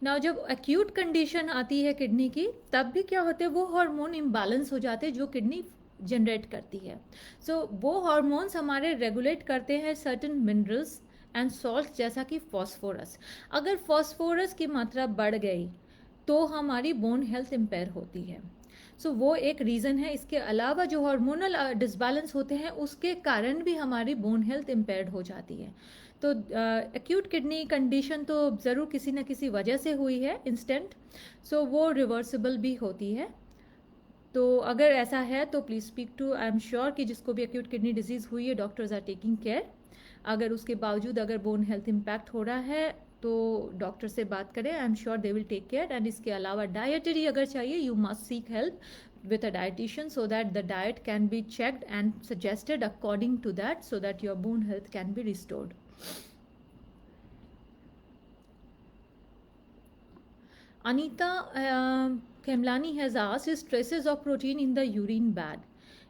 Now, जब acute condition आती है kidney की, तब भी क्या होते हैं, वो हार्मोन इम्बैलेंस हो जाते हैं जो किडनी जनरेट करती है. सो वो हार्मोन्स हमारे रेगुलेट करते हैं सर्टन मिनरल्स एंड सॉल्ट, जैसा कि फॉस्फोरस. अगर फॉस्फोरस की मात्रा बढ़ गई तो हमारी बोन हेल्थ इम्पेयर होती है. सो वो एक रीज़न है. इसके अलावा जो हार्मोनल डिसबैलेंस होते हैं उसके कारण भी हमारी बोन हेल्थ इम्पेयर्ड हो जाती है. तो एक्यूट किडनी कंडीशन तो ज़रूर किसी न किसी वजह से हुई है इंस्टेंट, सो वो रिवर्सिबल भी होती है. तो अगर ऐसा है तो please speak to, I am sure कि जिसको भी एक्यूट किडनी डिजीज़ हुई है डॉक्टर्स आर टेकिंग केयर. अगर उसके बावजूद अगर बोन हेल्थ इम्पैक्ट हो रहा है तो डॉक्टर से बात करें, I am sure they will take care. And इसके अलावा डाइटरी अगर चाहिए, you must seek help with a dietitian so that the diet can be checked and suggested according to that so that your bone health can be restored. Anita Kemlani has asked, is traces of protein in the urine bad?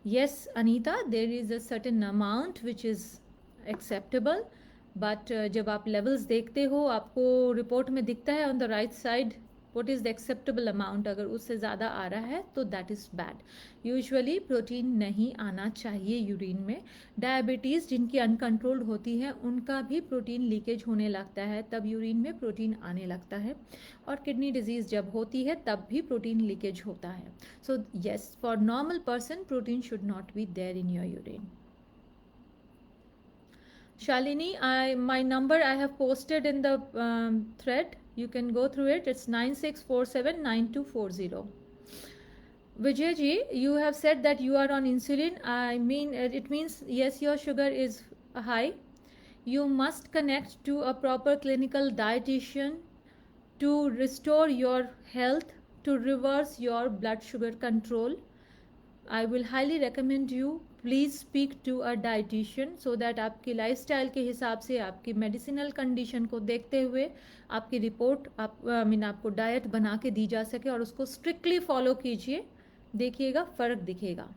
Yes, Anita, there is a certain amount which is acceptable, but जब आप levels देखते हो आपको report में दिखता है on the right side what is the acceptable amount. अगर उससे ज़्यादा आ रहा है तो that is bad. Usually protein नहीं आना चाहिए यूरिन में. डायबिटीज़ जिनकी अनकंट्रोल्ड होती है उनका भी प्रोटीन लीकेज होने लगता है, तब यूरिन में प्रोटीन आने लगता है. और किडनी डिजीज़ जब होती है तब भी प्रोटीन लीकेज होता है. So yes, for normal person protein should not be there in your urine. Shalini, my number I have posted in the thread. You can go through it. It's 96479240. Vijay ji, you have said that you are on insulin. I mean, it means yes, your sugar is high. You must connect to a proper clinical dietitian to restore your health, to reverse your blood sugar control. I will highly recommend you, please speak to a dietitian so that आपकी lifestyle के हिसाब से, आपकी medicinal condition को देखते हुए आपकी report आपको डाइट बना के दी जा सके और उसको स्ट्रिक्टली फॉलो कीजिए. देखिएगा फ़र्क दिखेगा.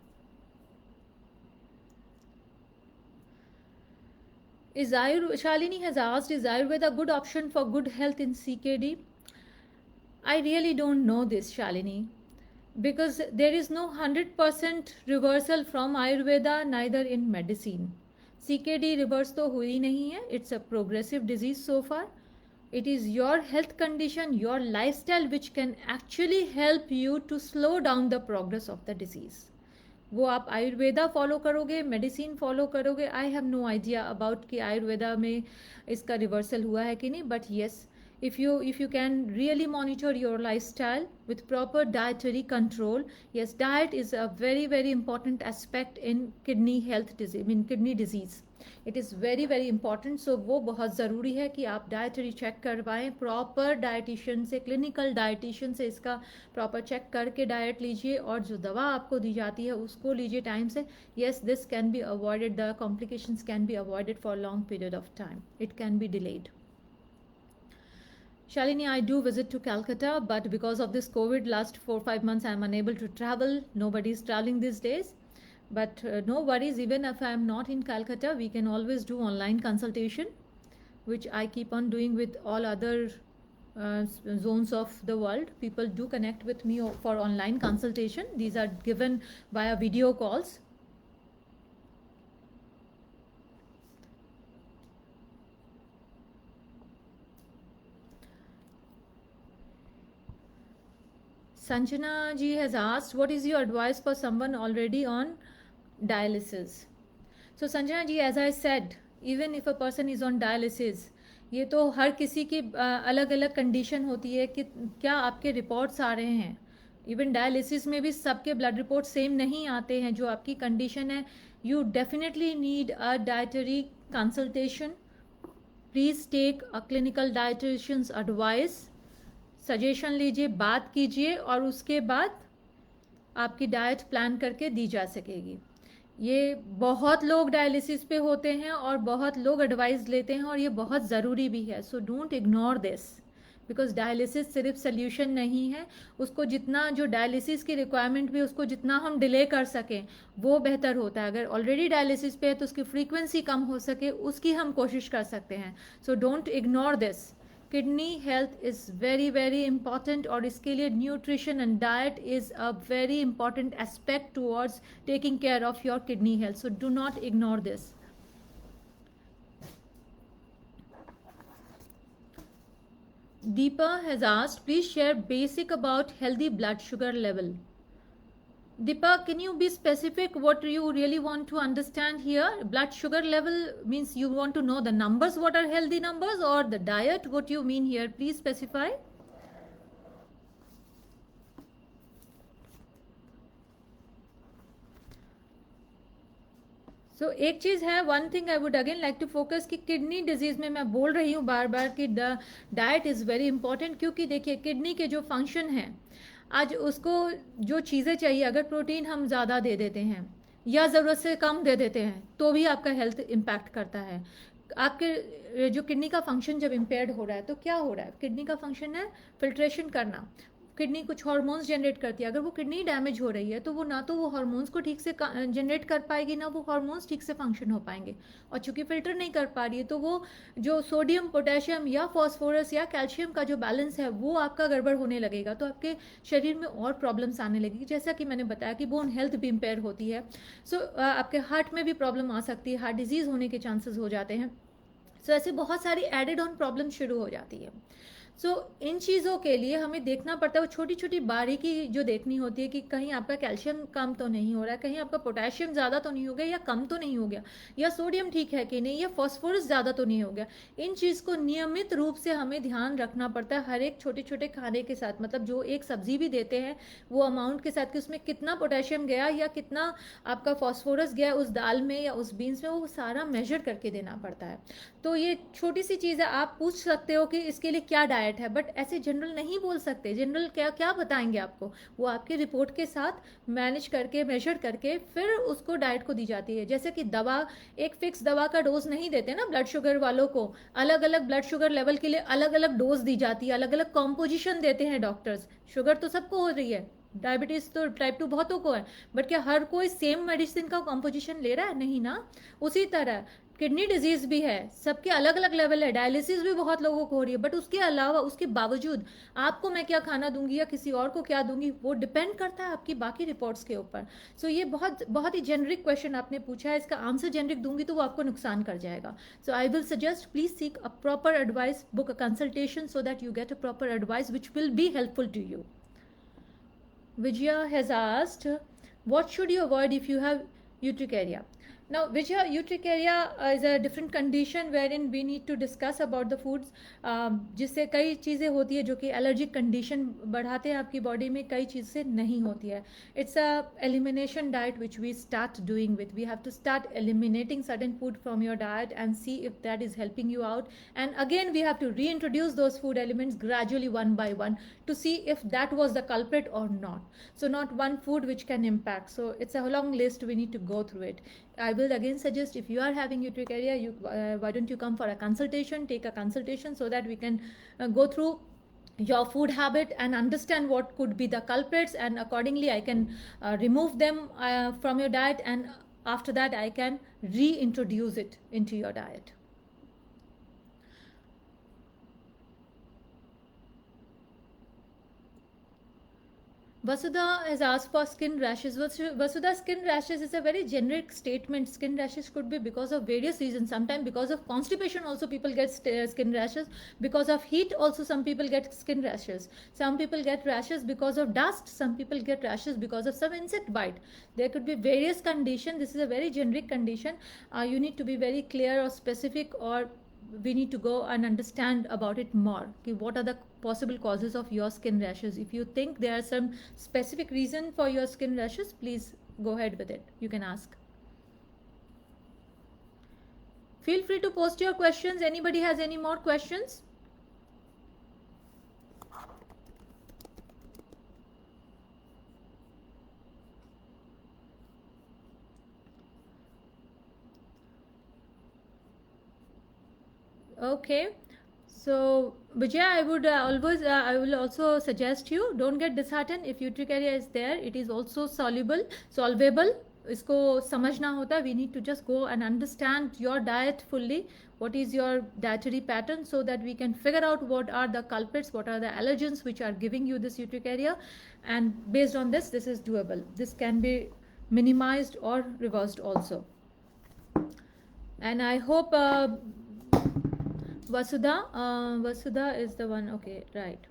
Shalini has asked, is Ayurveda a good option for good health in CKD? I really don't know this, Shalini, because there is no 100% reversal from Ayurveda, neither in medicine. CKD reverse तो हुई नहीं है. It's a progressive disease so far. It is your health condition, your lifestyle which can actually help you to slow down the progress of the disease. वो आप Ayurveda follow करोगे, medicine follow करोगे, I have no idea about कि आयुर्वेदा में इसका reversal हुआ है कि नहीं. But yes, if you can really monitor your lifestyle with proper dietary control, yes, diet is a very very important aspect in kidney health disease, in kidney disease. It is very very important. So वो बहुत ज़रूरी है कि आप dietary check करवाएं, proper dietitian से, clinical dietitian से इसका प्रॉपर चेक करके डाइट लीजिए और जो दवा आपको दी जाती है उसको लीजिए टाइम से. yes, this can be avoided, the complications can be avoided for a long period of time, it can be delayed. Shalini, I do visit to Calcutta, but because of this COVID last 4-5 months I am unable to travel. Nobody is traveling these days. But no worries, even if I am not in Calcutta, we can always do online consultation, which I keep on doing with all other zones of the world. People do connect with me for online consultation. These are given via video calls. Sanjana ji has asked, what is your advice for someone already on dialysis? So Sanjana ji, as I said, even if a person is on dialysis, ये तो हर किसी की अलग अलग condition होती है कि क्या आपके रिपोर्ट्स आ रहे हैं. इवन डायलिसिस में भी सबके ब्लड रिपोर्ट सेम नहीं आते हैं. जो आपकी कंडीशन है, you definitely need a dietary consultation. Please take a clinical dietitian's advice, suggestion लीजिए, बात कीजिए और उसके बाद आपकी डाइट प्लान करके दी जा सकेगी. ये बहुत लोग डायलिसिस पे होते हैं और बहुत लोग एडवाइस लेते हैं और ये बहुत ज़रूरी भी है. So don't ignore this. Because dialysis सिर्फ सोल्यूशन नहीं है, उसको जितना जो डायलिसिस की रिक्वायरमेंट भी उसको जितना हम डिले कर सकें वो बेहतर होता है. अगर ऑलरेडी डायलिसिस पे है तो उसकी फ्रीक्वेंसी कम हो सके उसकी हम कोशिश कर सकते हैं. So don't ignore this. Kidney health is very very important और इसके लिए nutrition and diet is a very important aspect towards taking care of your kidney health. So do not ignore this. Deepa has asked, please share basic about healthy blood sugar level. Deepa, can you be specific what you really want to understand here? Blood sugar level means you want to know the numbers, what are healthy numbers, or the diet, what you mean here? Please specify. So एक चीज़ है, one thing I would again like to focus कि kidney disease में मैं बोल रही हूँ बार बार कि डाइट इज़ वेरी इंपॉर्टेंट, क्योंकि देखिए किडनी के जो फंक्शन है आज उसको जो चीज़ें चाहिए, अगर प्रोटीन हम ज़्यादा दे देते हैं या ज़रूरत से कम दे देते हैं तो भी आपका हेल्थ इम्पैक्ट करता है. आपके जो किडनी का फंक्शन जब इम्पेयर्ड हो रहा है तो क्या हो रहा है, किडनी का फंक्शन है फिल्ट्रेशन करना. किडनी कुछ हार्मोन्स जनरेट करती है, अगर वो किडनी डैमेज हो रही है तो वो ना तो वो हार्मोन्स को ठीक से जनरेट कर पाएगी, ना वो हार्मोन्स ठीक से फंक्शन हो पाएंगे. और चूंकि फिल्टर नहीं कर पा रही है तो वो जो सोडियम पोटेशियम या फॉस्फोरस या कैल्शियम का जो बैलेंस है वो आपका गड़बड़ होने लगेगा, तो आपके शरीर में और प्रॉब्लम्स आने लगेगी. जैसा कि मैंने बताया कि बोन हेल्थ भी इम्पेयर होती है. सो आपके हार्ट में भी प्रॉब्लम आ सकती है, हार्ट डिजीज़ होने के चांसेस हो जाते हैं. सो ऐसे बहुत सारी एडेड ऑन प्रॉब्लम शुरू हो जाती है. सो इन चीज़ों के लिए हमें देखना पड़ता है, वो छोटी छोटी बारीकी जो देखनी होती है कि कहीं आपका कैल्शियम कम तो नहीं हो रहा है, कहीं आपका पोटेशियम ज़्यादा तो नहीं हो गया या कम तो नहीं हो गया, या सोडियम ठीक है कि नहीं, या फॉस्फोरस ज़्यादा तो नहीं हो गया. इन चीज़ को नियमित रूप से हमें ध्यान रखना पड़ता है हर एक छोटे छोटे खाने के साथ. मतलब जो एक सब्जी भी देते हैं वो अमाउंट के साथ कि उसमें कितना पोटेशियम गया या कितना आपका फॉस्फोरस गया उस दाल में या उस बीन्स में, वो सारा मेजर करके देना पड़ता है. तो ये छोटी सी चीज़ है. आप पूछ सकते हो कि इसके लिए क्या डाइट है, बट ऐसे जनरल नहीं बोल सकते. जनरल क्या क्या बताएंगे आपको, वो आपके रिपोर्ट के साथ मैनेज करके मेजर करके फिर उसको डाइट को दी जाती है. जैसे कि दवा, एक फिक्स दवा का डोज नहीं देते ना ब्लड शुगर वालों को, अलग अलग ब्लड शुगर लेवल के लिए अलग अलग डोज दी जाती है, अलग अलग कॉम्पोजिशन देते हैं डॉक्टर्स. शुगर तो सबको हो रही है, डायबिटीज़ तो टाइप 2 बहुतों को है, बट क्या हर कोई सेम मेडिसिन का कॉम्पोजिशन ले रहा है? नहीं ना. उसी तरह किडनी डिजीज़ भी है, सबके अलग अलग लेवल है. डायलिसिस भी बहुत लोगों को हो रही है, बट उसके अलावा उसके बावजूद आपको मैं क्या खाना दूंगी या किसी और को क्या दूंगी वो डिपेंड करता है आपकी बाकी रिपोर्ट्स के ऊपर. सो ये बहुत बहुत ही जेनरिक क्वेश्चन आपने पूछा है, इसका आंसर जेनरिक दूंगी तो वो आपको नुकसान कर जाएगा. So I will suggest please seek a proper advice, book a consultation so that you get a proper advice which will be helpful to you. Vijaya has asked, what should you avoid if you have urticaria? Now, Vijaya, urticaria is a different condition wherein we need to discuss about the foods. जिससे कई चीज़ें होती है जो कि allergic condition बढ़ाते हैं आपकी बॉडी में, कई चीज़ से नहीं होती है. It's a elimination diet which we start doing with. We have to start eliminating certain food from your diet and see if that is helping you out, and again we have to reintroduce those food elements gradually one by one to see if that was the culprit or not. So not one food which can impact. So it's a long list, we need to go through it. I will again suggest, if you are having urticaria, why don't you come for a consultation, take a consultation so that we can go through your food habit and understand what could be the culprits, and accordingly I can remove them from your diet, and after that I can reintroduce it into your diet. Vasudha has asked for skin rashes. Vasudha, skin rashes is a very generic statement. Skin rashes could be because of various reasons. Sometimes because of constipation also people get skin rashes. Because of heat also some people get skin rashes. Some people get rashes because of dust. Some people get rashes because of some insect bite. There could be various conditions. This is a very generic condition. You need to be very clear or specific, or we need to go and understand about it more. Okay, what are the possible causes of your skin rashes? If you think there are some specific reason for your skin rashes, please go ahead with it. You can ask. Feel free to post your questions. Anybody has any more questions? Okay, So, Vijay, I will also suggest you, don't get disheartened if urticaria is there. It is also solvable. इसको समझना होता है. We need to just go and understand your diet fully. What is your dietary pattern, so that we can figure out what are the culprits, what are the allergens which are giving you this urticaria, and based on this, this is doable. This can be minimized or reversed also. And I hope Vasudha is the one. Okay, right.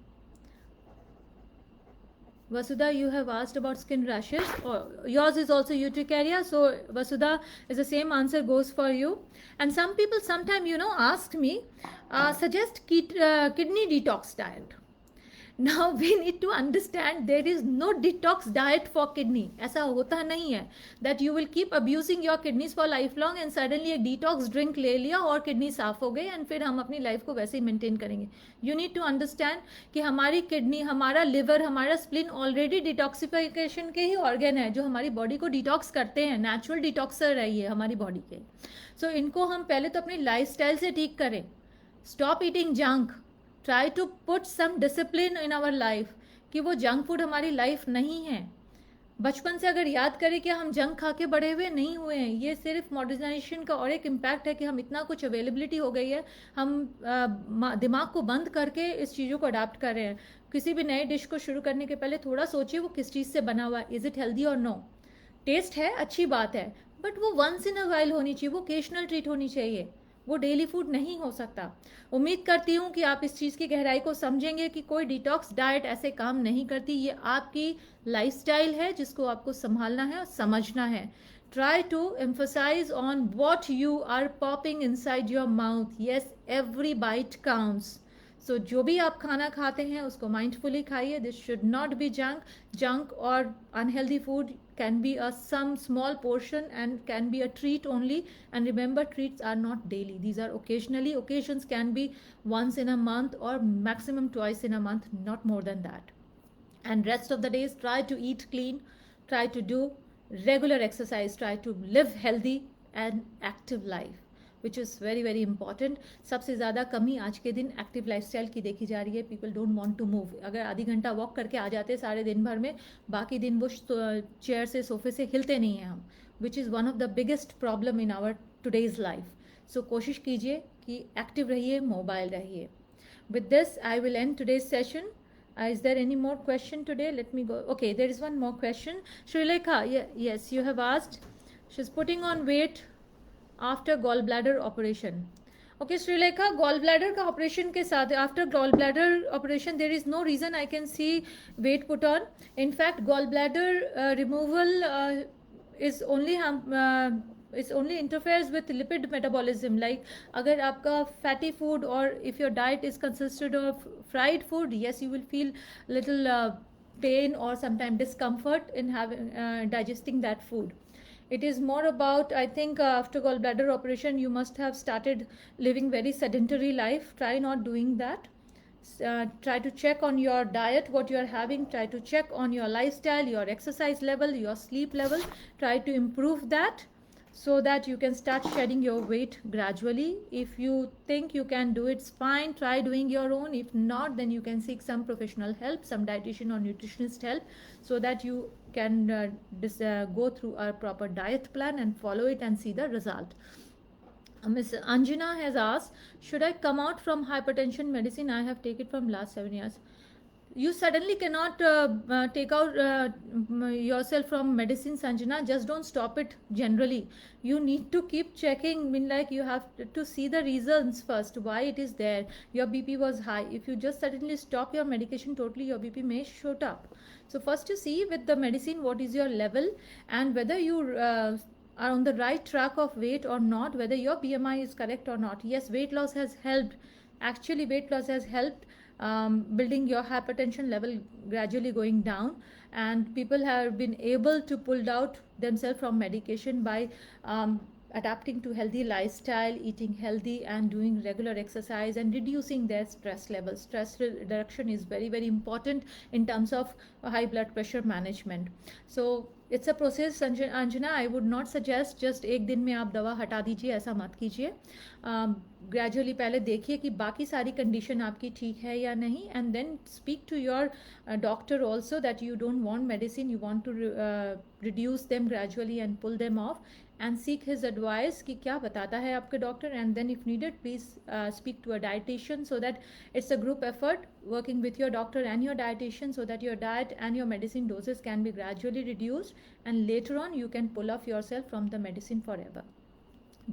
Vasudha, you have asked about skin rashes. Yours is also urticaria. So Vasudha, is the same answer goes for you. And some people sometime, asked me, suggest kidney detox diet. Now we need to understand there is no detox diet for kidney. ऐसा होता नहीं है that you will keep abusing your kidneys for lifelong and suddenly एक detox drink ले लिया और kidney साफ हो गई and फिर हम अपनी life को वैसे ही maintain करेंगे. You need to understand कि हमारी kidney, हमारा liver, हमारा spleen already detoxification के ही organ है जो हमारी body को detox करते हैं. Natural detoxer है ये हमारी body के. So इनको हम पहले तो अपनी lifestyle से ठीक करें. Stop eating junk. Try to put some discipline in our life कि वो जंक फूड हमारी लाइफ नहीं है. बचपन से अगर याद करें कि हम जंक खा के बड़े हुए नहीं हुए हैं, ये सिर्फ मॉडर्नाइजेशन का और एक इम्पैक्ट है कि हम इतना कुछ अवेलेबिलिटी हो गई है, हम दिमाग को बंद करके इस चीज़ों को अडाप्ट कर रहे हैं. किसी भी नए डिश को शुरू करने के पहले थोड़ा सोचिए वो किस चीज़ से बना हुआ है. इज़ इट हेल्दी और नो. टेस्ट है, अच्छी बात है, बट वो वंस इन अ वाइल होनी चाहिए, वो ओकेशनल ट्रीट होनी चाहिए, वो डेली फूड नहीं हो सकता. उम्मीद करती हूँ कि आप इस चीज़ की गहराई को समझेंगे कि कोई डिटॉक्स डाइट ऐसे काम नहीं करती. ये आपकी लाइफस्टाइल है जिसको आपको संभालना है और समझना है. Try to emphasise on what you are popping inside your mouth. Yes, every bite counts. So जो भी आप खाना खाते हैं उसको माइंडफुली खाइए. This should not be junk और unhealthy food can be some small portion and can be a treat only. And remember, treats are not daily, these are occasionally. Occasions can be once in a month or maximum twice in a month, not more than that. And rest of the days, try to eat clean, try to do regular exercise, try to live healthy and active life, which is very very important. सबसे ज़्यादा कमी आज के दिन active lifestyle की देखी जा रही है. People don't want to move. अगर आधी घंटा वॉक करके आ जाते सारे दिन भर में, बाकी दिन वो चेयर से सोफे से हिलते नहीं हैं हम, which is one of the biggest problem in our today's life. So कोशिश कीजिए कि एक्टिव रहिए, मोबाइल रहिए. With this I will end today's session. Is there any more question today? Let me go. Okay, there is one more question. Srilekha, yes, you have asked. She's putting on weight after gall bladder operation. Okay Shrilekha, gall bladder का operation के साथ after gall bladder operation there is no reason I can see weight put on. In fact gall bladder removal is only interferes with lipid metabolism. Like अगर आपका fatty food or if your diet is consisted of fried food, yes, you will feel little pain or sometimes discomfort in having digesting that food. It is more about, I think, after gallbladder operation, you must have started living very sedentary life. Try not doing that. Try to check on your diet, what you are having. Try to check on your lifestyle, your exercise level, your sleep level. Try to improve that so that you can start shedding your weight gradually. If you think you can do it, it's fine. Try doing your own. If not, then you can seek some professional help, some dietitian or nutritionist help, so that you can go through a proper diet plan and follow it and see the result. Ms. Anjana has asked, should I come out from hypertension medicine I have taken from last 7 years? You suddenly cannot take out yourself from medicine, Sanjana. Just don't stop it generally. You need to keep checking. I mean, like, you have to see the reasons first, why it is there. Your BP was high. If you just suddenly stop your medication totally, your BP may shoot up. So first you see with the medicine what is your level and whether you are on the right track of weight or not, whether your BMI is correct or not. Yes, weight loss has helped. Actually, weight loss has helped building your hypertension level gradually going down, and people have been able to pull out themselves from medication by adapting to healthy lifestyle, eating healthy and doing regular exercise and reducing their stress levels. Stress reduction is very very important in terms of high blood pressure management. So it's a process Anjana. I would not suggest just एक दिन में आप दवा हटा दीजिए, ऐसा मत कीजिए. ग्रेजुअली पहले देखिए कि बाकी सारी कंडीशन आपकी ठीक है या नहीं, and then speak to your doctor also that you don't want medicine, you want to reduce them gradually and pull them off, and seek his advice कि क्या बताता है आपके doctor. and then if needed please speak to a dietitian, so that it's a group effort working with your doctor and your dietitian, so that your diet and your medicine doses can be gradually reduced, and later on you can pull off yourself from the medicine forever.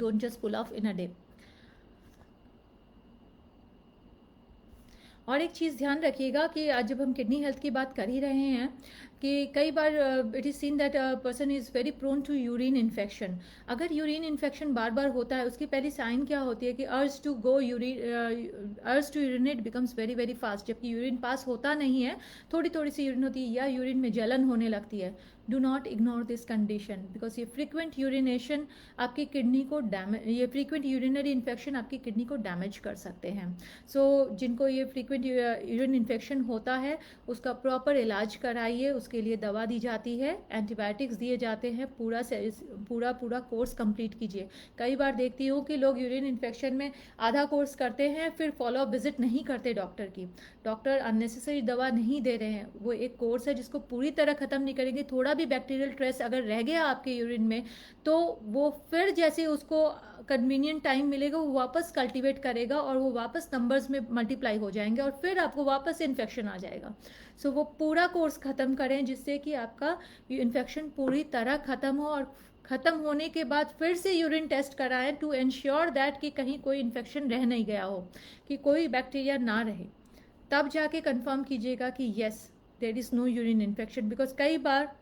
Don't just pull off in a day. और एक चीज़ ध्यान रखिएगा कि आज जब हम kidney health की बात कर ही रहे हैं कि कई बार it is seen that person is very prone to urine infection. अगर यूरिन इन्फेक्शन बार बार होता है, उसकी पहली साइन क्या होती है कि urge to urinate becomes very very fast. जबकि यूरिन पास होता नहीं है, थोड़ी थोड़ी सी यूरिन होती है या यूरिन में जलन होने लगती है. Do not ignore this condition, because ये फ्रीक्वेंट यूरिनेशन आपकी किडनी को ये फ्रीक्वेंट यूरिनरी इन्फेक्शन आपकी किडनी को डैमेज कर सकते हैं. सो जिनको ये फ्रीक्वेंट यूरिन इन्फेक्शन होता है उसका प्रॉपर इलाज कराइए. उसके लिए दवा दी जाती है, एंटीबायोटिक्स दिए जाते हैं, पूरा कोर्स कंप्लीट कीजिए. कई बार देखती हूँ कि लोग यूरिन इन्फेक्शन में आधा कोर्स करते हैं, फिर फॉलोअप विजिट नहीं करते डॉक्टर की. डॉक्टर अननेसेसरी दवा नहीं दे रहे हैं. वो एक कोर्स है जिसको पूरी तरह ख़त्म नहीं करेंगे. थोड़ा भी बैक्टीरियल ट्रेस अगर रह गया आपके यूरिन में, तो वो फिर जैसे उसको कन्वीनियंट टाइम मिलेगा वो वापस कल्टीवेट करेगा और वो वापस नंबर्स में मल्टीप्लाई हो जाएंगे और फिर आपको वापस इन्फेक्शन आ जाएगा. सो वो पूरा कोर्स ख़त्म करें जिससे कि आपका इन्फेक्शन पूरी तरह ख़त्म हो, और ख़त्म होने के बाद फिर से यूरिन टेस्ट कराएं टू इंश्योर दैट कि कहीं कोई इन्फेक्शन रह नहीं गया हो, कि कोई बैक्टीरिया ना रहे. तब जाके कंफर्म कीजिएगा कि yes there is no urine infection. Because कई बार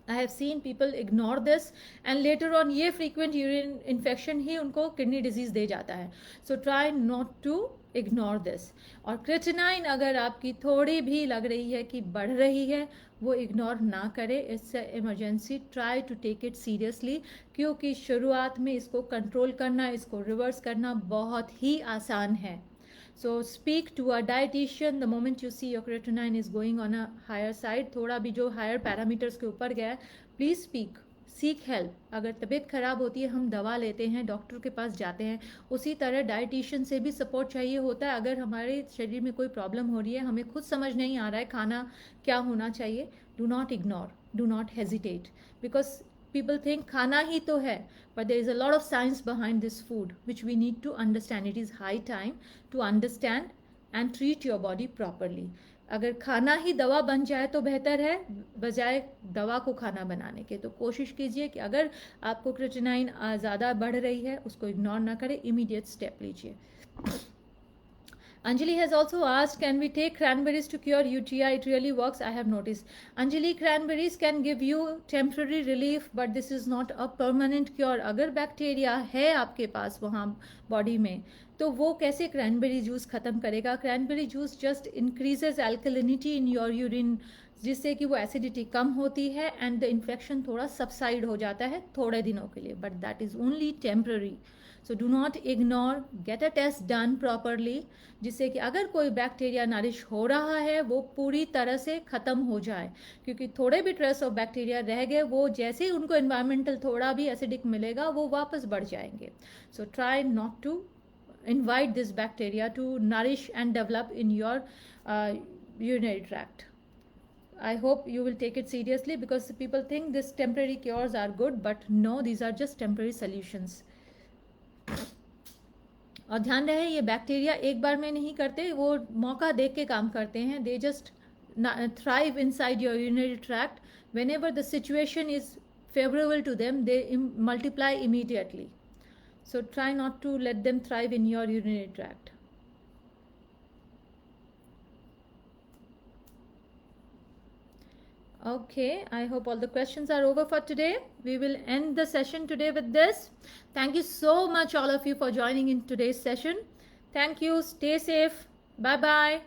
I have seen people ignore this and later on ये frequent urine infection ही उनको kidney disease दे जाता है. So try not to ignore this. और creatinine अगर आपकी थोड़ी भी लग रही है कि बढ़ रही है, वो इग्नोर ना करें. It's emergency. Try to take it seriously, क्योंकि शुरुआत में इसको कंट्रोल करना, इसको रिवर्स करना बहुत ही आसान है. So speak to a dietitian the moment you see your creatinine is going on a higher side. थोड़ा भी जो higher parameters के ऊपर गया है, please speak, seek help. अगर तबीयत ख़राब होती है हम दवा लेते हैं, डॉक्टर के पास जाते हैं. उसी तरह डाइटिशियन से भी सपोर्ट चाहिए होता है. अगर हमारे शरीर में कोई प्रॉब्लम हो रही है, हमें खुद समझ नहीं आ रहा है खाना क्या होना चाहिए, do not ignore, do not hesitate. Because people think खाना ही तो है, but there is a lot of science behind this food which we need to understand. It is high time to understand and treat your body properly. अगर खाना ही दवा बन जाए तो बेहतर है बजाय दवा को खाना बनाने के. तो कोशिश कीजिए कि अगर आपको क्रिएटिनाइन ज़्यादा बढ़ रही है उसको इग्नोर ना करें, इमीडिएट स्टेप लीजिए. Anjali has also asked, can we take cranberries to cure UTI? It really works, I have noticed. Anjali, cranberries can give you temporary relief, but this is not a permanent cure. अगर bacteria है आपके पास वहाँ body में, तो वो कैसे cranberry juice ख़त्म करेगा? Cranberry juice just increases alkalinity in your urine, जिससे कि वो एसिडिटी कम होती है एंड द इन्फेक्शन थोड़ा सबसाइड हो जाता है थोड़े दिनों के लिए, but that is only temporary. So do not ignore, get a test done properly, जिससे कि अगर कोई बैक्टीरिया नरिश हो रहा है वो पूरी तरह से ख़त्म हो जाए. क्योंकि थोड़े भी ट्रेस ऑफ बैक्टीरिया रह गए, वो जैसे ही उनको एनवायरमेंटल थोड़ा भी एसिडिक मिलेगा वो वापस बढ़ जाएंगे. So try not to invite this bacteria to nourish and develop in your urinary tract. I hope you will take it seriously, because people think this temporary cures are good, but no, these are just temporary solutions. और ध्यान रहे ये bacteria एक बार में नहीं करते, वो मौका देख के काम करते हैं. They just thrive inside your urinary tract. Whenever the situation is favorable to them, they multiply immediately. So try not to let them thrive in your urinary tract. Okay, I hope all the questions are over for today. We will end the session today with this. Thank you so much all of you for joining in today's session. Thank you. Stay safe. Bye bye.